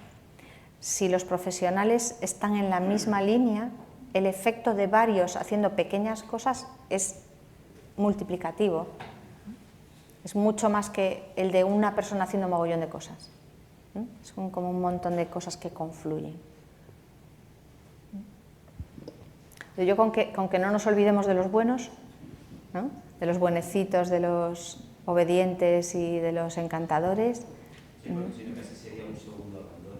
si los profesionales están en la misma línea, el efecto de varios haciendo pequeñas cosas es multiplicativo. Es mucho más que el de una persona haciendo un mogollón de cosas. Es como un montón de cosas que confluyen. Yo con que no nos olvidemos de los buenos, ¿no? De los buenecitos, de los obedientes y de los encantadores. Sí, porque si no, casi sería un segundo abandono.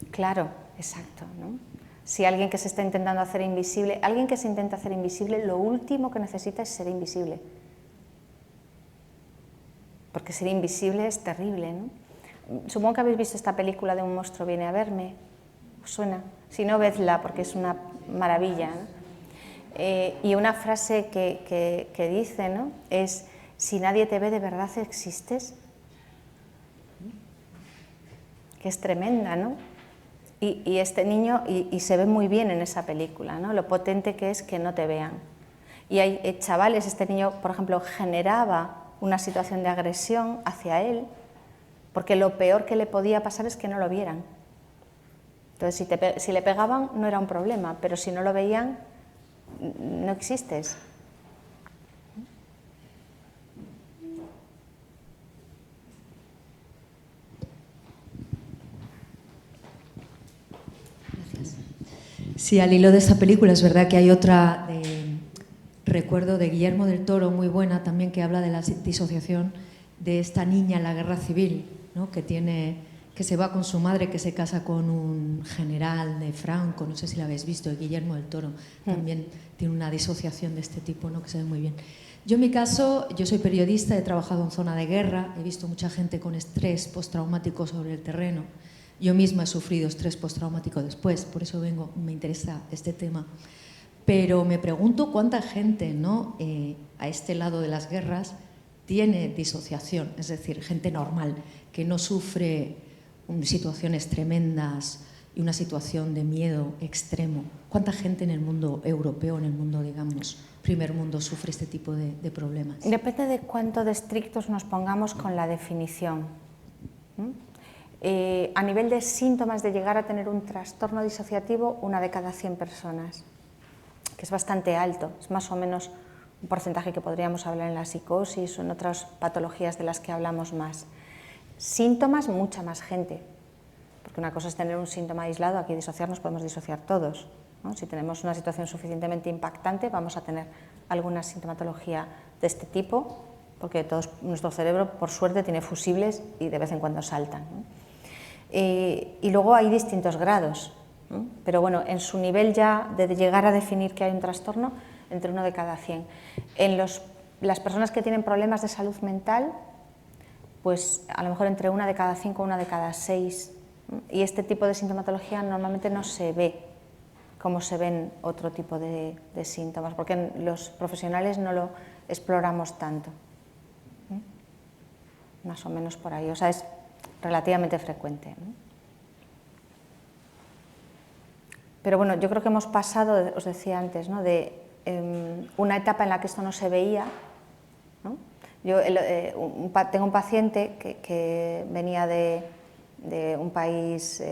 Claro, exacto, ¿no? Si alguien que se está intentando hacer invisible, alguien que se intenta hacer invisible, lo último que necesita es ser invisible. porque ser invisible es terrible, ¿no? Supongo que habéis visto esta película de Un monstruo viene a verme, ¿os suena? Si no, vedla, porque es una maravilla, ¿no? Y una frase que dice, ¿no?, es: si nadie te ve, ¿de verdad existes? Que es tremenda, ¿no? Y este niño, y se ve muy bien en esa película, ¿no?, lo potente que es que no te vean. Y hay chavales, este niño, por ejemplo, generaba una situación de agresión hacia él, porque lo peor que le podía pasar es que no lo vieran. Entonces, si le pegaban no era un problema, pero si no lo veían, no existes. Gracias. Sí, al hilo de esa película es verdad que hay otra, recuerdo, de Guillermo del Toro, muy buena también, que habla de la disociación de esta niña en la guerra civil, ¿no?, que se va con su madre, que se casa con un general de Franco, no sé si la habéis visto, Guillermo del Toro, también tiene una disociación de este tipo, ¿no?, que se ve muy bien. Yo en mi caso, yo soy periodista, he trabajado en zona de guerra, he visto mucha gente con estrés postraumático sobre el terreno. Yo misma he sufrido estrés postraumático después, por eso me interesa este tema. Pero me pregunto cuánta gente, ¿no?, a este lado de las guerras tiene disociación, es decir, gente normal, que no sufre situaciones tremendas y una situación de miedo extremo. ¿Cuánta gente en el mundo europeo, en el mundo, digamos, primer mundo, sufre este tipo de problemas? Depende de cuánto de estrictos nos pongamos con la definición. A nivel de síntomas de llegar a tener un trastorno disociativo, 1 de cada 100 personas, que es bastante alto, es más o menos un porcentaje que podríamos hablar en la psicosis o en otras patologías de las que hablamos más. Síntomas, mucha más gente, porque una cosa es tener un síntoma aislado, aquí disociarnos podemos disociar todos, ¿no? Si tenemos una situación suficientemente impactante vamos a tener alguna sintomatología de este tipo, porque nuestro cerebro, por suerte, tiene fusibles y de vez en cuando saltan, ¿no? Y luego hay distintos grados, ¿no? Pero bueno, en su nivel ya de llegar a definir que hay un trastorno, entre 1 de cada 100. En las personas que tienen problemas de salud mental, pues a lo mejor entre 1 de cada 5 o 1 de cada 6. Y este tipo de sintomatología normalmente no se ve como se ven otro tipo de síntomas, porque los profesionales no lo exploramos tanto. Más o menos por ahí, o sea, es relativamente frecuente, ¿no? Pero bueno, yo creo que hemos pasado, os decía antes, ¿no?, de una etapa en la que esto no se veía, ¿no? Yo tengo un paciente que venía de un país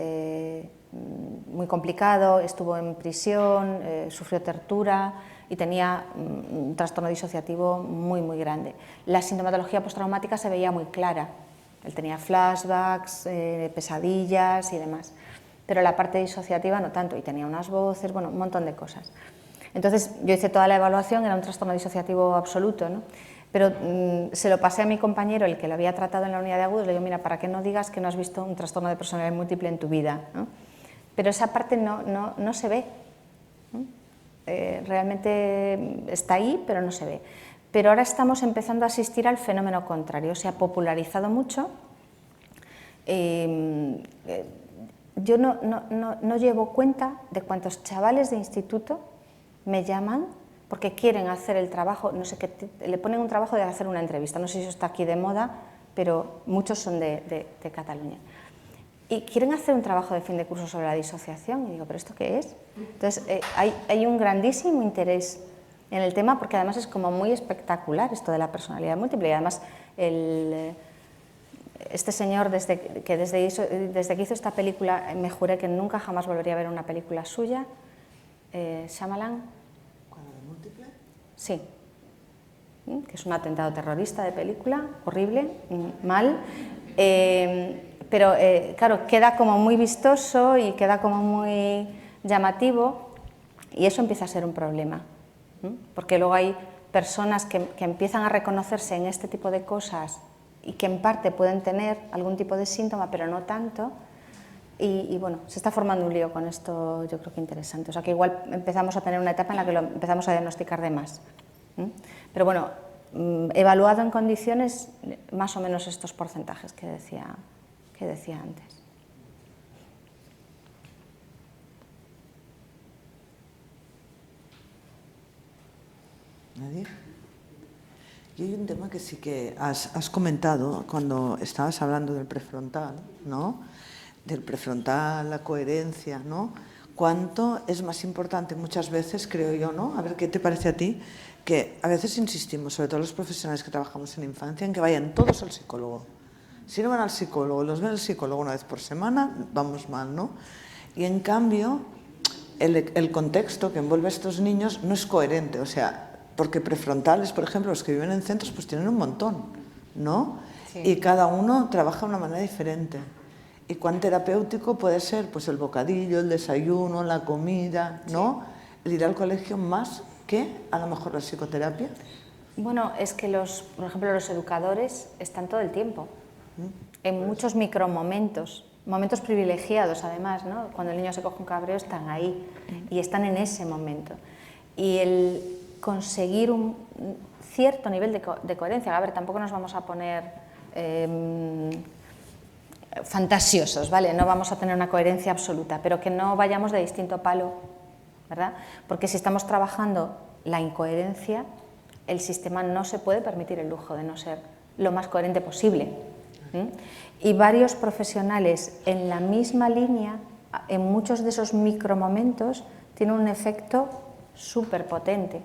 muy complicado, estuvo en prisión, sufrió tortura y tenía un trastorno disociativo muy, muy grande. La sintomatología postraumática se veía muy clara. Él tenía flashbacks, pesadillas y demás, pero la parte disociativa no tanto, y tenía unas voces, bueno, un montón de cosas. Entonces yo hice toda la evaluación, era un trastorno disociativo absoluto, ¿no? Pero se lo pasé a mi compañero, el que lo había tratado en la unidad de agudos, le digo, mira, para que no digas que no has visto un trastorno de personalidad múltiple en tu vida, ¿no? Pero esa parte no se ve, ¿no? Realmente está ahí, pero no se ve. Pero ahora estamos empezando a asistir al fenómeno contrario, se ha popularizado mucho. Yo no llevo cuenta de cuántos chavales de instituto me llaman porque quieren hacer el trabajo, no sé qué, le ponen un trabajo de hacer una entrevista, no sé si eso está aquí de moda, pero muchos son de Cataluña. Y quieren hacer un trabajo de fin de curso sobre la disociación, y digo, ¿pero esto qué es? Entonces, hay un grandísimo interés en el tema, porque además es como muy espectacular esto de la personalidad múltiple, y además este señor, desde que hizo esta película, me juré que nunca jamás volvería a ver una película suya, Shyamalan. ¿Múltiple? Sí, que es un atentado terrorista de película, horrible, mal, pero claro, queda como muy vistoso y queda como muy llamativo, y eso empieza a ser un problema, porque luego hay personas que empiezan a reconocerse en este tipo de cosas y que en parte pueden tener algún tipo de síntoma, pero no tanto. Y bueno, se está formando un lío con esto, yo creo que interesante. O sea, que igual empezamos a tener una etapa en la que lo empezamos a diagnosticar de más. Pero bueno, evaluado en condiciones más o menos estos porcentajes que decía antes. ¿Nadie? Y hay un tema que sí que has comentado cuando estabas hablando del prefrontal, ¿no? Del prefrontal, la coherencia, ¿no? Cuánto es más importante muchas veces, creo yo, ¿no? A ver qué te parece a ti, que a veces insistimos, sobre todo los profesionales que trabajamos en infancia, en que vayan todos al psicólogo. Si no van al psicólogo, los ven al psicólogo una vez por semana, vamos mal, ¿no? Y en cambio, el contexto que envuelve a estos niños no es coherente, o sea, porque prefrontales, por ejemplo, los que viven en centros, pues tienen un montón, ¿no? Sí. Y cada uno trabaja de una manera diferente. Y cuán terapéutico puede ser, pues el bocadillo, el desayuno, la comida, ¿no? Sí. El ir al colegio más que a lo mejor la psicoterapia. Bueno, es que por ejemplo, los educadores están todo el tiempo, en muchos micromomentos, momentos privilegiados además, ¿no? Cuando el niño se coge un cabreo están ahí y están en ese momento. Y el conseguir un cierto nivel de coherencia, a ver, tampoco nos vamos a poner fantasiosos, ¿vale? No vamos a tener una coherencia absoluta, pero que no vayamos de distinto palo, ¿verdad? Porque si estamos trabajando la incoherencia, el sistema no se puede permitir el lujo de no ser lo más coherente posible. Y varios profesionales en la misma línea, en muchos de esos micromomentos, tienen un efecto súper potente,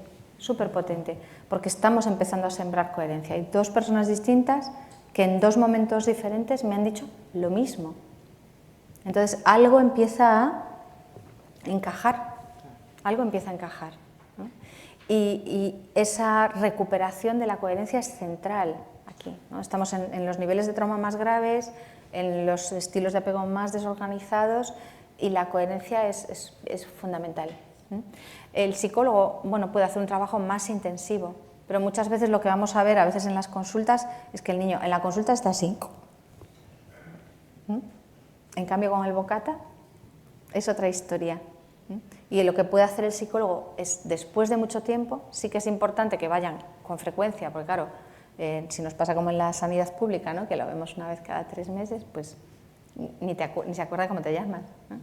porque estamos empezando a sembrar coherencia. Hay dos personas distintas que en dos momentos diferentes me han dicho lo mismo. Entonces, algo empieza a encajar, ¿no? Y esa recuperación de la coherencia es central aquí, ¿no? Estamos en los niveles de trauma más graves, en los estilos de apego más desorganizados, y la coherencia es fundamental. El psicólogo, bueno, puede hacer un trabajo más intensivo, pero muchas veces lo que vamos a ver a veces en las consultas es que el niño en la consulta está así. En cambio con el bocata es otra historia. Y lo que puede hacer el psicólogo es, después de mucho tiempo, sí que es importante que vayan con frecuencia, porque claro, si nos pasa como en la sanidad pública, ¿no? Que lo vemos una vez cada 3 meses, pues ni se acuerda cómo te llamas, ¿no?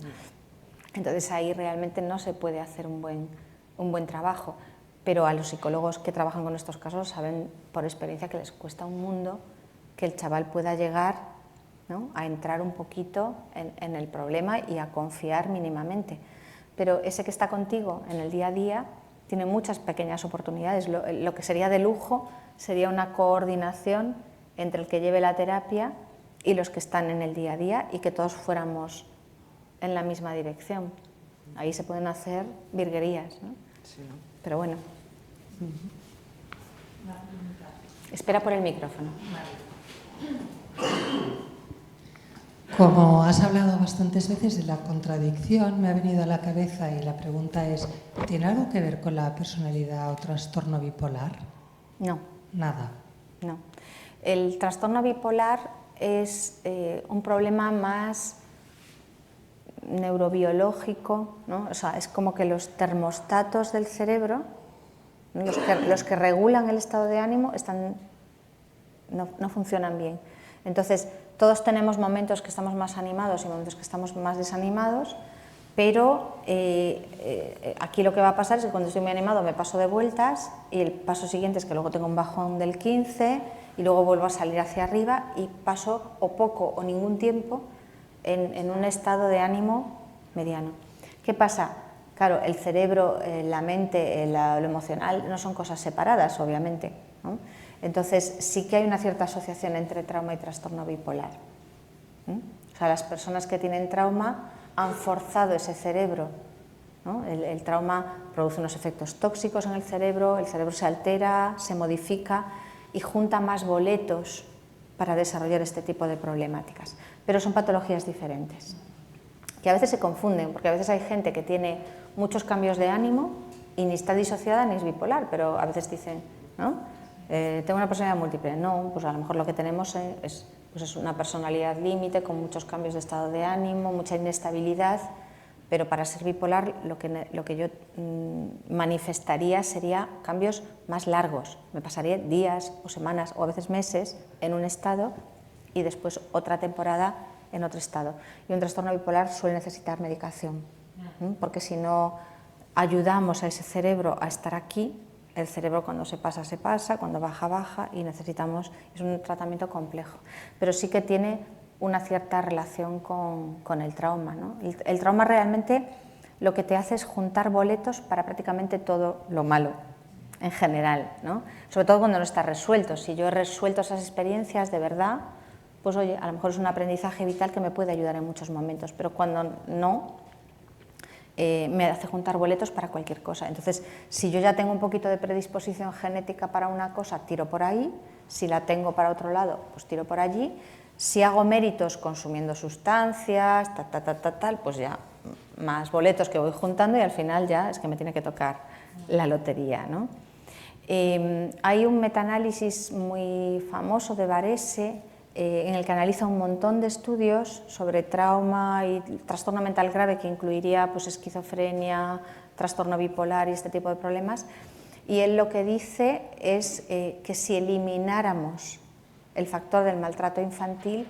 Entonces ahí realmente no se puede hacer un buen trabajo, pero a los psicólogos que trabajan con estos casos saben por experiencia que les cuesta un mundo que el chaval pueda llegar, ¿no? A entrar un poquito en el problema y a confiar mínimamente. Pero ese que está contigo en el día a día tiene muchas pequeñas oportunidades. Lo que sería de lujo sería una coordinación entre el que lleve la terapia y los que están en el día a día, y que todos fuéramos en la misma dirección. Ahí se pueden hacer virguerías, ¿no? Sí, ¿no? Pero bueno. Espera por el micrófono. Como has hablado bastantes veces de la contradicción, me ha venido a la cabeza, y la pregunta es, ¿tiene algo que ver con la personalidad o trastorno bipolar? No. Nada. No. El trastorno bipolar es un problema más neurobiológico, ¿no? O sea, es como que los termostatos del cerebro, ¿no? los que regulan el estado de ánimo, no funcionan bien. Entonces, todos tenemos momentos que estamos más animados y momentos que estamos más desanimados, pero aquí lo que va a pasar es que cuando estoy muy animado me paso de vueltas, y el paso siguiente es que luego tengo un bajón del 15 y luego vuelvo a salir hacia arriba y paso o poco o ningún tiempo en un estado de ánimo mediano. ¿Qué pasa? Claro, el cerebro, la mente, lo emocional no son cosas separadas, obviamente, ¿no? Entonces sí que hay una cierta asociación entre trauma y trastorno bipolar. O sea, las personas que tienen trauma han forzado ese cerebro, ¿no? El trauma produce unos efectos tóxicos en el cerebro se altera, se modifica y junta más boletos para desarrollar este tipo de problemáticas. Pero son patologías diferentes, que a veces se confunden, porque a veces hay gente que tiene muchos cambios de ánimo y ni está disociada ni es bipolar, pero a veces dicen, ¿no? Tengo una personalidad múltiple. No, pues a lo mejor lo que tenemos es una personalidad límite con muchos cambios de estado de ánimo, mucha inestabilidad, pero para ser bipolar lo que yo manifestaría sería cambios más largos. Me pasaría días o semanas o a veces meses en un estado y después otra temporada en otro estado. Y un trastorno bipolar suele necesitar medicación, porque si no ayudamos a ese cerebro a estar aquí, el cerebro cuando se pasa, cuando baja, baja, y necesitamos, es un tratamiento complejo, pero sí que tiene una cierta relación con el trauma, ¿no? El trauma realmente lo que te hace es juntar boletos para prácticamente todo lo malo, en general, ¿no? Sobre todo cuando no está resuelto. Si yo he resuelto esas experiencias de verdad, pues oye, a lo mejor es un aprendizaje vital que me puede ayudar en muchos momentos, pero cuando no, me hace juntar boletos para cualquier cosa. Entonces, si yo ya tengo un poquito de predisposición genética para una cosa, tiro por ahí. Si la tengo para otro lado, pues tiro por allí. Si hago méritos consumiendo sustancias, tal, pues ya más boletos que voy juntando y al final ya es que me tiene que tocar la lotería, ¿no? Hay un metaanálisis muy famoso de Varese en el que analiza un montón de estudios sobre trauma y trastorno mental grave, que incluiría pues, esquizofrenia, trastorno bipolar y este tipo de problemas, y él lo que dice es que si elimináramos el factor del maltrato infantil,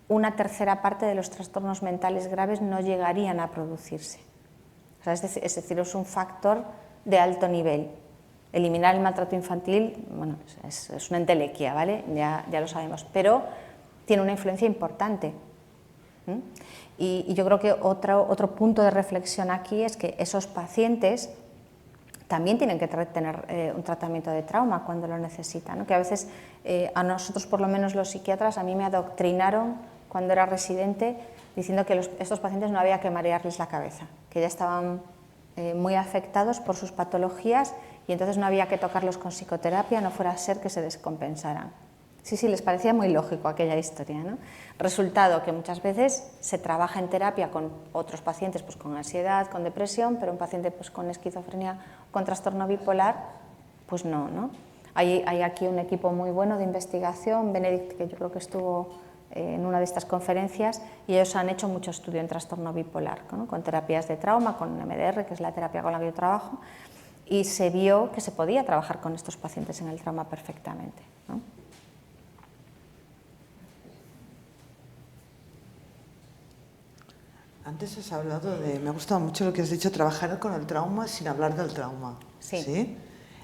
una tercera parte de los trastornos mentales graves no llegarían a producirse. O sea, es decir, es un factor de alto nivel. Eliminar el maltrato infantil, bueno, es una entelequia, ¿vale? Ya lo sabemos, pero tiene una influencia importante. Y yo creo que otro punto de reflexión aquí es que esos pacientes también tienen que tener un tratamiento de trauma cuando lo necesitan, ¿no? Que a veces a nosotros, por lo menos los psiquiatras, a mí me adoctrinaron cuando era residente diciendo que estos pacientes no había que marearles la cabeza, que ya estaban muy afectados por sus patologías y entonces no había que tocarlos con psicoterapia, no fuera a ser que se descompensaran. Sí, les parecía muy lógico aquella historia, ¿no? Resultado que muchas veces se trabaja en terapia con otros pacientes pues, con ansiedad, con depresión, pero un paciente pues, con esquizofrenia, con trastorno bipolar, pues no. Hay aquí un equipo muy bueno de investigación, Benedict, que yo creo que estuvo en una de estas conferencias, y ellos han hecho mucho estudio en trastorno bipolar, ¿no? Con terapias de trauma, con MDR, que es la terapia con la que yo trabajo, y se vio que se podía trabajar con estos pacientes en el trauma perfectamente, ¿no? Antes has hablado de, me ha gustado mucho lo que has dicho, trabajar con el trauma sin hablar del trauma. Sí.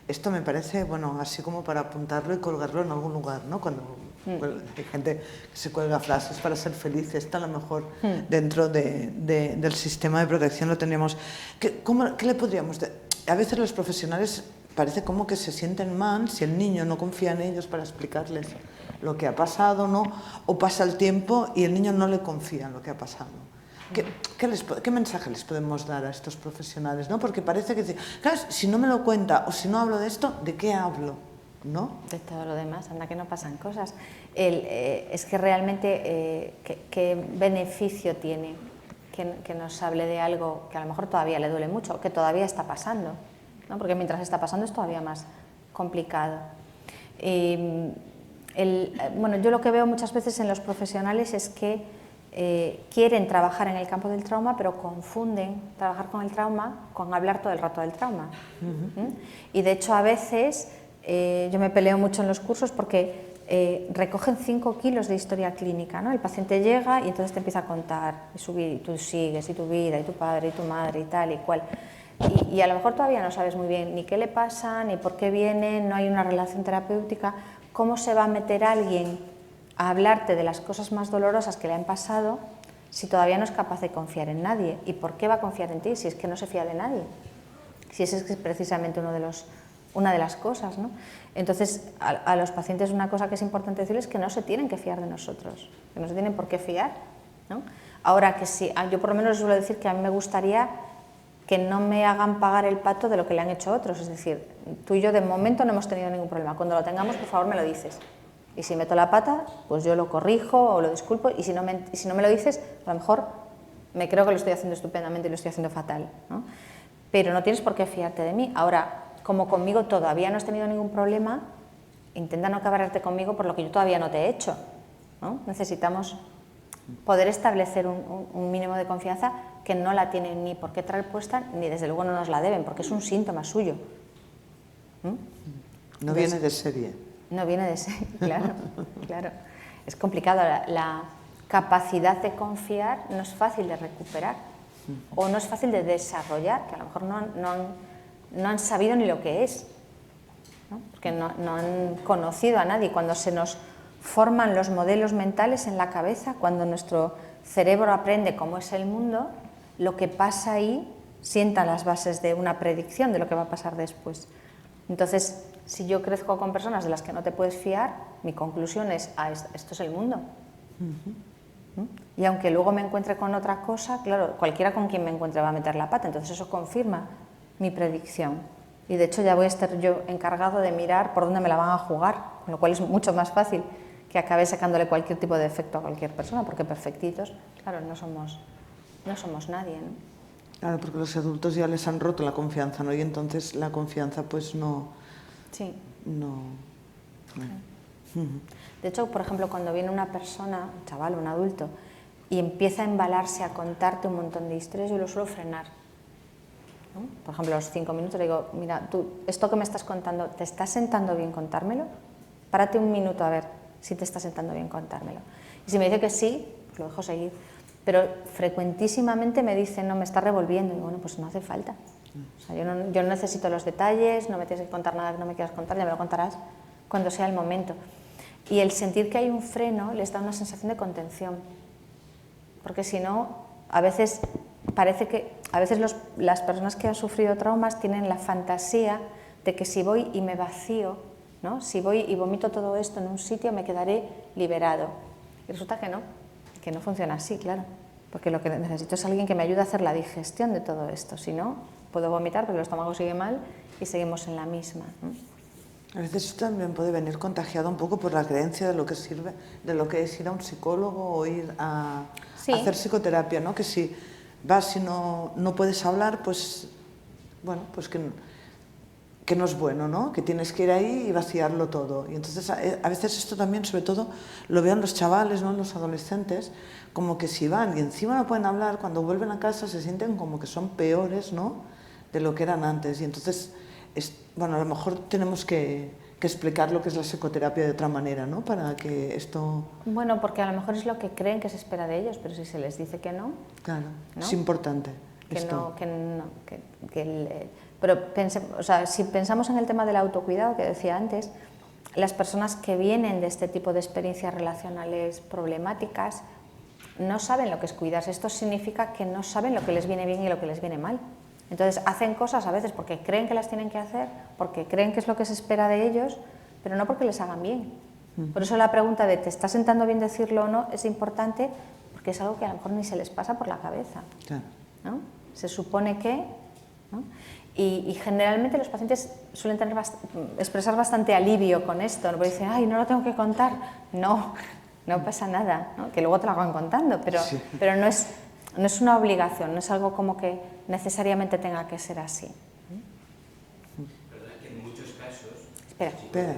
Esto me parece, bueno, así como para apuntarlo y colgarlo en algún lugar, ¿no? Cuando hay gente que se cuelga frases para ser feliz, esta a lo mejor dentro del sistema de protección lo tenemos. ¿Qué le podríamos decir? A veces los profesionales parece como que se sienten mal si el niño no confía en ellos para explicarles lo que ha pasado, ¿no? O pasa el tiempo y el niño no le confía en lo que ha pasado. ¿Qué mensaje les podemos dar a estos profesionales? ¿No? Porque parece que, claro, si no me lo cuenta o si no hablo de esto, ¿de qué hablo? ¿No? De todo lo demás, anda que no pasan cosas. Es que realmente, ¿qué beneficio tiene que nos hable de algo que a lo mejor todavía le duele mucho, que todavía está pasando, ¿no? Porque mientras está pasando es todavía más complicado. Bueno, yo lo que veo muchas veces en los profesionales es que quieren trabajar en el campo del trauma, pero confunden trabajar con el trauma con hablar todo el rato del trauma. Y de hecho a veces yo me peleo mucho en los cursos porque recogen 5 kilos de historia clínica, ¿no? El paciente llega y entonces te empieza a contar y tú sigues, y tu vida, y tu padre, y tu madre, y tal y cual. Y a lo mejor todavía no sabes muy bien ni qué le pasa, ni por qué viene, no hay una relación terapéutica. ¿Cómo se va a meter alguien a hablarte de las cosas más dolorosas que le han pasado si todavía no es capaz de confiar en nadie? ¿Y por qué va a confiar en ti si es que no se fía de nadie? Si ese es precisamente una de las cosas, ¿no? Entonces, a los pacientes una cosa que es importante decirles es que no se tienen que fiar de nosotros, que no se tienen por qué fiar, ¿no? Ahora que sí, yo por lo menos suelo decir que a mí me gustaría que no me hagan pagar el pato de lo que le han hecho otros, es decir, tú y yo de momento no hemos tenido ningún problema, cuando lo tengamos por favor me lo dices. Y si meto la pata, pues yo lo corrijo o lo disculpo, y si no me lo dices, a lo mejor me creo que lo estoy haciendo estupendamente y lo estoy haciendo fatal, ¿no? Pero no tienes por qué fiarte de mí. Ahora, como conmigo todavía no has tenido ningún problema, intenta no cabrearte conmigo por lo que yo todavía no te he hecho, ¿no? Necesitamos poder establecer un mínimo de confianza que no la tienen ni por qué traer puesta, ni desde luego no nos la deben, porque es un síntoma suyo. No viene de serie. No viene de serie, claro, claro. Es complicado, la capacidad de confiar no es fácil de recuperar, o no es fácil de desarrollar, que a lo mejor no han sabido ni lo que es, ¿no? Porque no han conocido a nadie. Cuando se nos forman los modelos mentales en la cabeza, cuando nuestro cerebro aprende cómo es el mundo, lo que pasa ahí sienta las bases de una predicción de lo que va a pasar después. Entonces, si yo crezco con personas de las que no te puedes fiar, mi conclusión es, esto es el mundo. Y aunque luego me encuentre con otra cosa, claro, cualquiera con quien me encuentre va a meter la pata, entonces eso confirma mi predicción. Y de hecho ya voy a estar yo encargado de mirar por dónde me la van a jugar, con lo cual es mucho más fácil que acabe sacándole cualquier tipo de efecto a cualquier persona, porque perfectitos, claro, no somos nadie, ¿no? Claro, porque los adultos ya les han roto la confianza, ¿no? Y entonces la confianza pues no... Sí. No. De hecho, por ejemplo, cuando viene una persona, un chaval, un adulto, y empieza a embalarse a contarte un montón de historias, yo lo suelo frenar, ¿no? Por ejemplo, a los 5 minutos le digo, mira, tú, esto que me estás contando, ¿te está sentando bien contármelo? Párate un minuto a ver si te está sentando bien contármelo. Y si me dice que sí, pues lo dejo seguir. Pero frecuentísimamente me dicen, no, me está revolviendo. Y bueno, pues no hace falta. O sea, yo no necesito los detalles, no me tienes que contar nada que no me quieras contar, ya me lo contarás cuando sea el momento. Y el sentir que hay un freno les da una sensación de contención. Porque si no, a veces parece que las personas que han sufrido traumas tienen la fantasía de que si voy y me vacío, ¿no? Si voy y vomito todo esto en un sitio me quedaré liberado. Y resulta que no funciona así, claro. Porque lo que necesito es alguien que me ayude a hacer la digestión de todo esto. Si no, puedo vomitar porque el estómago sigue mal y seguimos en la misma, ¿no? A veces esto también puede venir contagiado un poco por la creencia de lo que sirve, de lo que es ir a un psicólogo o ir a hacer psicoterapia, ¿no? Que si vas y no puedes hablar, pues bueno, pues que no es bueno, ¿no? Que tienes que ir ahí y vaciarlo todo. Y entonces a veces esto también, sobre todo, lo vean los chavales, ¿no? Los adolescentes, como que si van y encima no pueden hablar, cuando vuelven a casa se sienten como que son peores, ¿no? De lo que eran antes. Y entonces, bueno, a lo mejor tenemos que explicar lo que es la psicoterapia de otra manera, ¿no? Para que esto... Bueno, porque a lo mejor es lo que creen que se espera de ellos, pero si se les dice que no... Claro, ¿no? es importante. Pero o sea, si pensamos en el tema del autocuidado que decía antes, las personas que vienen de este tipo de experiencias relacionales problemáticas no saben lo que es cuidarse. Esto significa que no saben lo que les viene bien y lo que les viene mal. Entonces hacen cosas a veces porque creen que las tienen que hacer, porque creen que es lo que se espera de ellos, pero no porque les hagan bien. Por eso la pregunta de ¿te está sentando bien decirlo o no? Es importante porque es algo que a lo mejor ni se les pasa por la cabeza. Claro. ¿No? Se supone que... ¿no? Y generalmente los pacientes suelen expresar bastante alivio con esto, ¿no? Porque dicen, ay, no lo tengo que contar. No pasa nada, ¿no? Que luego te lo van contando, pero no es una obligación, no es algo como que necesariamente tenga que ser así. Perdona, que en muchos casos... Espera,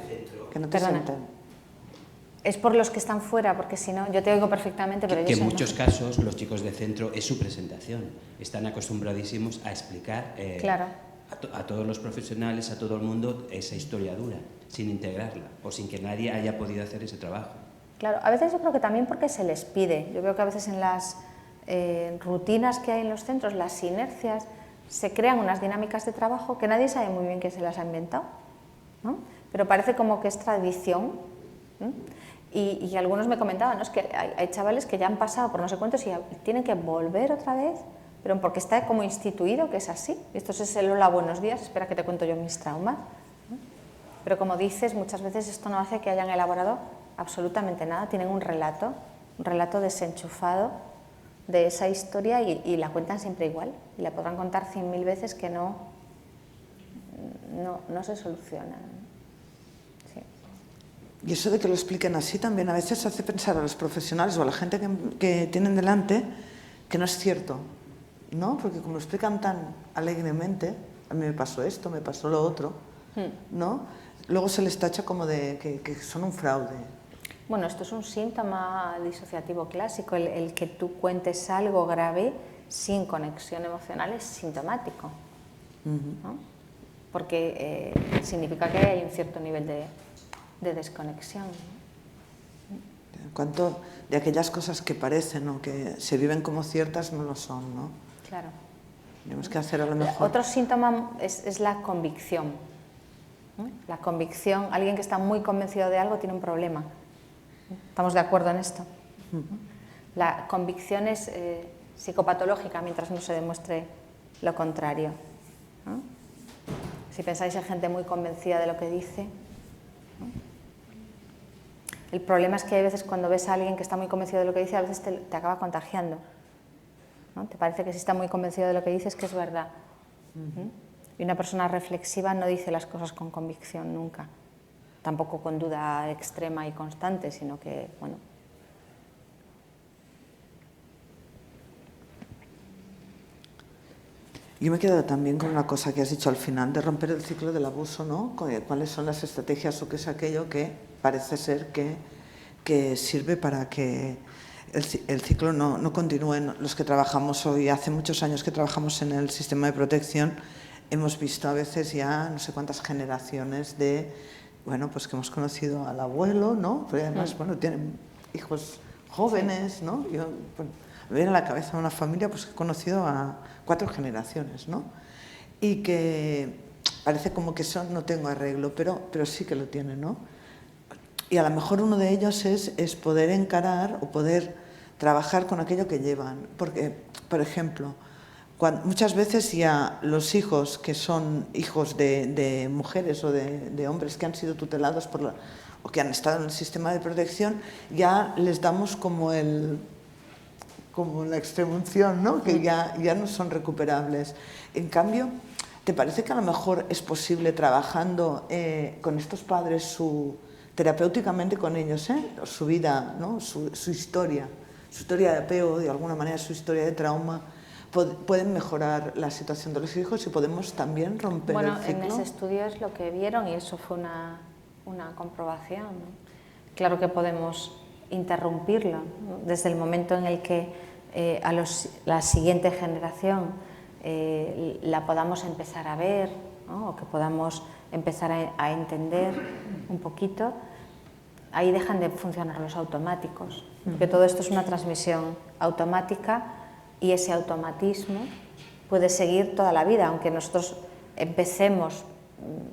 que no te sienten. Es por los que están fuera, porque si no, yo te oigo perfectamente, pero que en muchos casos los chicos de centro es su presentación. Están acostumbradísimos a explicar claro. a todos los profesionales, a todo el mundo, esa historia dura, sin integrarla o sin que nadie haya podido hacer ese trabajo. Claro, a veces yo creo que también porque se les pide. Yo veo que a veces en las rutinas que hay en los centros, las inercias, se crean unas dinámicas de trabajo que nadie sabe muy bien quién se las ha inventado, ¿no? Pero parece como que es tradición, ¿no? Y algunos me comentaban, ¿no? Es que hay chavales que ya han pasado por no sé cuántos y tienen que volver otra vez, pero porque está como instituido que es así. Esto es el hola, buenos días, espera que te cuento yo mis traumas, ¿no? Pero como dices, muchas veces esto no hace que hayan elaborado absolutamente nada, tienen un relato desenchufado de esa historia y la cuentan siempre igual, y la podrán contar 100.000 veces que no se soluciona. Sí. Y eso de que lo expliquen así también a veces hace pensar a los profesionales o a la gente que tienen delante que no es cierto, ¿no? Porque como lo explican tan alegremente, a mí me pasó esto, me pasó lo otro, ¿no? Luego se les tacha como de que son un fraude. Bueno, esto es un síntoma disociativo clásico, el que tú cuentes algo grave sin conexión emocional es sintomático, ¿no? Porque significa que hay un cierto nivel de desconexión. En cuanto de aquellas cosas que parecen o que se viven como ciertas, no lo son, ¿no? Claro. Tenemos que hacer a lo mejor... Otro síntoma es la convicción, ¿no? La convicción, alguien que está muy convencido de algo tiene un problema. ¿Estamos de acuerdo en esto? La convicción es psicopatológica mientras no se demuestre lo contrario, ¿no? Si pensáis en gente muy convencida de lo que dice, ¿no? El problema es que hay veces cuando ves a alguien que está muy convencido de lo que dice, a veces te acaba contagiando, ¿no? Te parece que si está muy convencido de lo que dice es que es verdad. Y una persona reflexiva no dice las cosas con convicción nunca, tampoco con duda extrema y constante, sino que, bueno... Yo me he quedado también con una cosa que has dicho al final, de romper el ciclo del abuso, ¿no? ¿Cuáles son las estrategias o qué es aquello que parece ser que sirve para que el ciclo no continúe? Los que trabajamos hoy, hace muchos años que trabajamos en el sistema de protección, hemos visto a veces ya no sé cuántas generaciones de, bueno, pues que hemos conocido al abuelo, ¿no? Pero además, bueno, tienen hijos jóvenes, ¿no? Yo, bueno, me viene a la cabeza una familia pues, que he conocido a 4 generaciones, ¿no? Y que parece como que eso no tengo arreglo, pero sí que lo tiene, ¿no? Y a lo mejor uno de ellos es poder encarar o poder trabajar con aquello que llevan. Porque, por ejemplo, muchas veces ya los hijos que son hijos de mujeres o de hombres que han sido tutelados o que han estado en el sistema de protección, ya les damos como la extremunción, ¿no? Que ya no son recuperables. En cambio, ¿te parece que a lo mejor es posible trabajando con estos padres terapéuticamente con ellos, su vida, ¿no? su historia de apego, de alguna manera su historia de trauma, pueden mejorar la situación de los hijos y podemos también romper el ciclo? Bueno, en ese estudio es lo que vieron y eso fue una comprobación, ¿no? Claro que podemos interrumpirlo, ¿no? Desde el momento en el que la siguiente generación la podamos empezar a ver, ¿no? O que podamos empezar a entender un poquito, ahí dejan de funcionar los automáticos, porque todo esto es una transmisión automática y ese automatismo puede seguir toda la vida, aunque nosotros empecemos,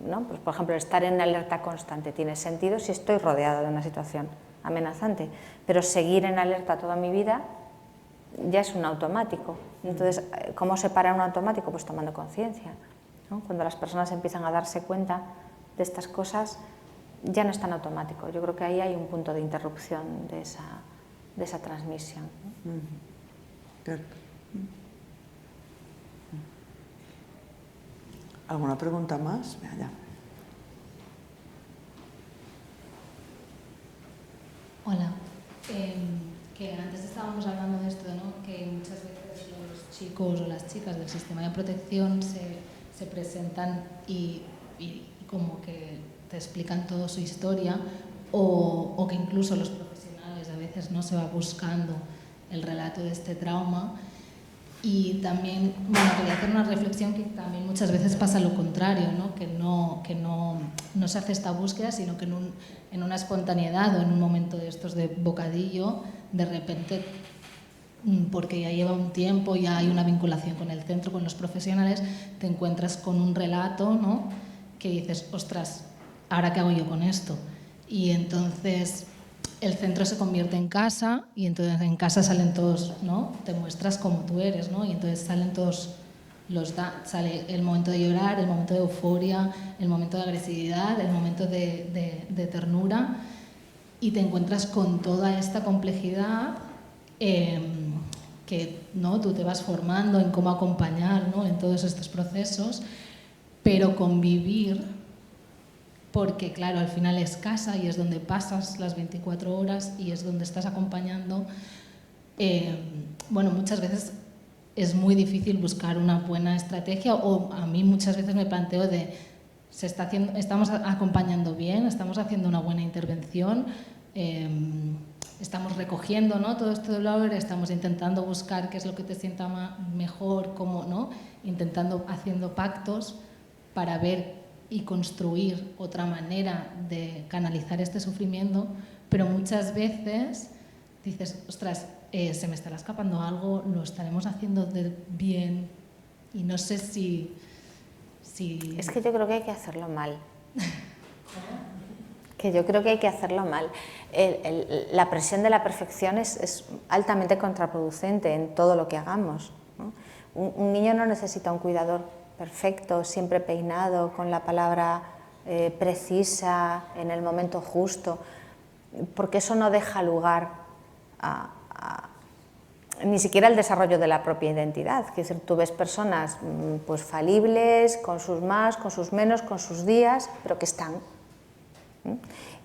¿no? Pues, por ejemplo, estar en alerta constante tiene sentido si estoy rodeado de una situación amenazante, pero seguir en alerta toda mi vida ya es un automático. Entonces, ¿cómo se para un automático? Pues tomando conciencia, ¿no? Cuando las personas empiezan a darse cuenta de estas cosas, ya no es tan automático. Yo creo que ahí hay un punto de interrupción de esa transmisión, ¿no? Claro. ¿Alguna pregunta más? Mira, ya. Hola. Que antes estábamos hablando de esto, ¿no? Que muchas veces los chicos o las chicas del sistema de protección se presentan y como que te explican toda su historia o que incluso los profesionales a veces no se va buscando el relato de este trauma. Y también, bueno, quería hacer una reflexión que también muchas veces pasa lo contrario, ¿no? Que no se hace esta búsqueda, sino que en una espontaneidad o en un momento de estos de bocadillo, de repente, porque ya lleva un tiempo, ya hay una vinculación con el centro, con los profesionales, te encuentras con un relato, ¿no? Que dices, ostras, ¿ahora qué hago yo con esto? Y entonces el centro se convierte en casa y entonces en casa salen todos, ¿no? Te muestras como tú eres, ¿no? Y entonces salen todos sale el momento de llorar, el momento de euforia, el momento de agresividad, el momento de ternura y te encuentras con toda esta complejidad que, ¿no? Tú te vas formando en cómo acompañar, ¿no? En todos estos procesos, pero convivir, porque claro, al final es casa y es donde pasas las 24 horas y es donde estás acompañando. Bueno, muchas veces es muy difícil buscar una buena estrategia o a mí muchas veces me planteo estamos acompañando bien, estamos haciendo una buena intervención, estamos recogiendo, ¿no?, todo este dolor, estamos intentando buscar qué es lo que te sienta mejor, cómo, ¿no?, haciendo pactos para ver y construir otra manera de canalizar este sufrimiento, pero muchas veces dices, ostras, se me estará escapando algo, lo estaremos haciendo bien y no sé si... Es que yo creo que hay que hacerlo mal. Que yo creo que hay que hacerlo mal. La presión de la perfección es altamente contraproducente en todo lo que hagamos, ¿no? Un niño no necesita un cuidador perfecto, siempre peinado, con la palabra precisa, en el momento justo, porque eso no deja lugar ni siquiera el desarrollo de la propia identidad. Es decir, tú ves personas pues falibles, con sus más, con sus menos, con sus días, pero que están.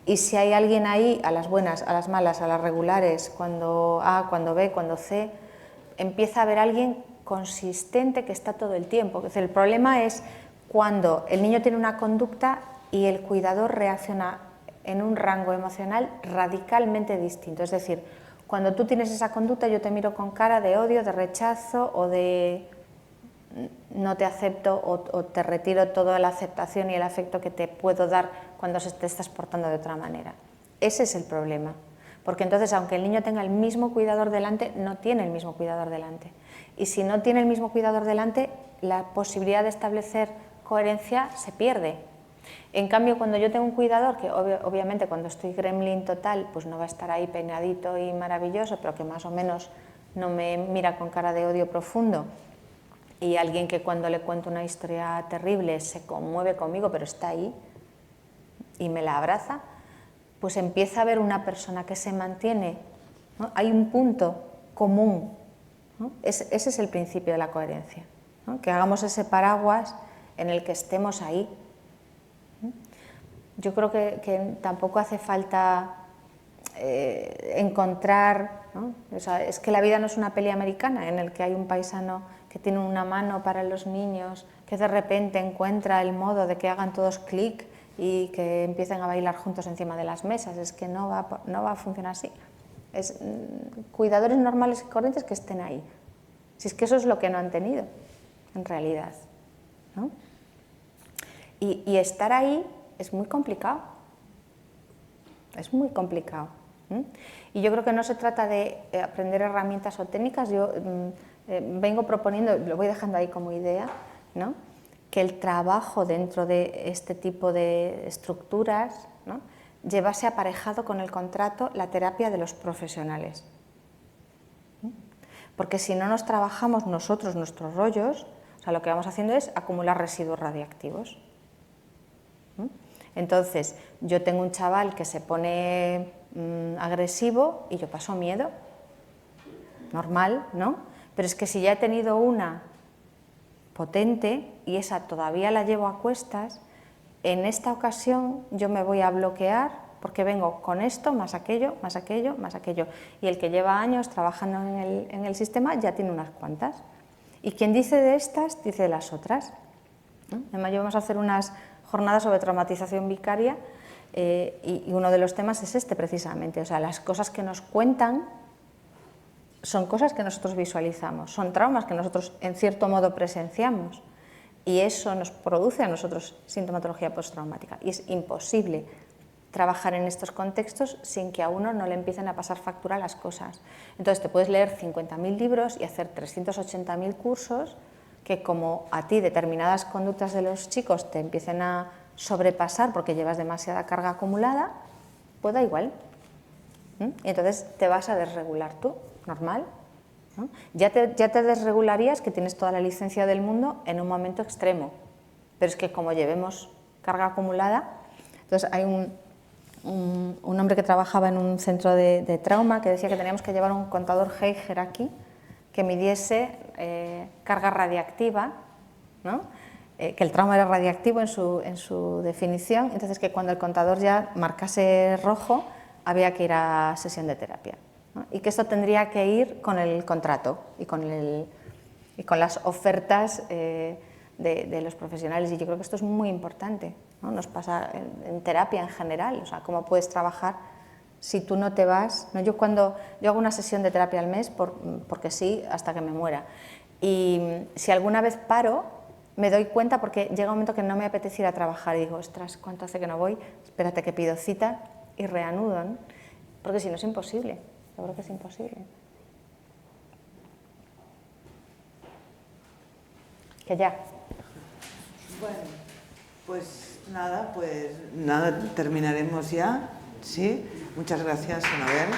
Y si hay alguien ahí, a las buenas, a las malas, a las regulares, cuando A, cuando B, cuando C, empieza a haber alguien consistente que está todo el tiempo. Es decir, el problema es cuando el niño tiene una conducta y el cuidador reacciona en un rango emocional radicalmente distinto. Es decir, cuando tú tienes esa conducta, yo te miro con cara de odio, de rechazo o de no te acepto o te retiro toda la aceptación y el afecto que te puedo dar cuando te estás portando de otra manera. Ese es el problema, porque entonces aunque el niño tenga el mismo cuidador delante, no tiene el mismo cuidador delante. Y si no tiene el mismo cuidador delante, la posibilidad de establecer coherencia se pierde. En cambio, cuando yo tengo un cuidador, que obviamente cuando estoy gremlin total, pues no va a estar ahí peinadito y maravilloso, pero que más o menos no me mira con cara de odio profundo, y alguien que cuando le cuento una historia terrible se conmueve conmigo, pero está ahí y me la abraza, pues empieza a haber una persona que se mantiene, ¿no? Hay un punto común, ¿no? Ese es el principio de la coherencia, ¿no? Que hagamos ese paraguas en el que estemos ahí. Yo creo que tampoco hace falta encontrar, ¿no? O sea, es que la vida no es una peli americana en el que hay un paisano que tiene una mano para los niños, que de repente encuentra el modo de que hagan todos clic y que empiecen a bailar juntos encima de las mesas. Es que no va a funcionar así. Es cuidadores normales y corrientes que estén ahí. Si es que eso es lo que no han tenido, en realidad, ¿no? Y estar ahí es muy complicado. Es muy complicado. Y yo creo que no se trata de aprender herramientas o técnicas. Yo vengo proponiendo, lo voy dejando ahí como idea, ¿no?, que el trabajo dentro de este tipo de estructuras, ¿no?, llevase aparejado con el contrato la terapia de los profesionales. Porque si no nos trabajamos nosotros nuestros rollos, o sea, lo que vamos haciendo es acumular residuos radiactivos. Entonces, yo tengo un chaval que se pone agresivo y yo paso miedo, normal, ¿no? Pero es que si ya he tenido una potente y esa todavía la llevo a cuestas, en esta ocasión yo me voy a bloquear porque vengo con esto, más aquello, más aquello, más aquello. Y el que lleva años trabajando en el sistema ya tiene unas cuantas. Y quien dice de estas, dice de las otras, ¿no? En mayo vamos a hacer unas jornadas sobre traumatización vicaria y uno de los temas es este precisamente. O sea, las cosas que nos cuentan son cosas que nosotros visualizamos, son traumas que nosotros en cierto modo presenciamos y eso nos produce a nosotros sintomatología postraumática y es imposible trabajar en estos contextos sin que a uno no le empiecen a pasar factura las cosas. Entonces te puedes leer 50.000 libros y hacer 380.000 cursos que como a ti determinadas conductas de los chicos te empiecen a sobrepasar porque llevas demasiada carga acumulada, pues da igual. Y entonces te vas a desregular tú, normal, ¿no? Ya te desregularías, que tienes toda la licencia del mundo, en un momento extremo. Pero es que como llevemos carga acumulada, entonces hay un hombre que trabajaba en un centro de trauma que decía que teníamos que llevar un contador Geiger aquí que midiese carga radiactiva, ¿no? Que el trauma era radiactivo en su definición, entonces que cuando el contador ya marcase rojo había que ir a sesión de terapia, ¿no? Y que esto tendría que ir con el contrato y con las ofertas de los profesionales, y yo creo que esto es muy importante, ¿no? Nos pasa en terapia en general, o sea, cómo puedes trabajar Si tú no te vas, ¿no? Yo hago una sesión de terapia al mes porque sí, hasta que me muera. Y si alguna vez paro, me doy cuenta porque llega un momento que no me apetece ir a trabajar y digo, ostras, ¿cuánto hace que no voy? Espérate que pido cita y reanudo, ¿no? Porque si no es imposible, yo creo que es imposible. Que ya. Bueno, pues nada, terminaremos ya, ¿sí? Muchas gracias, Anabel.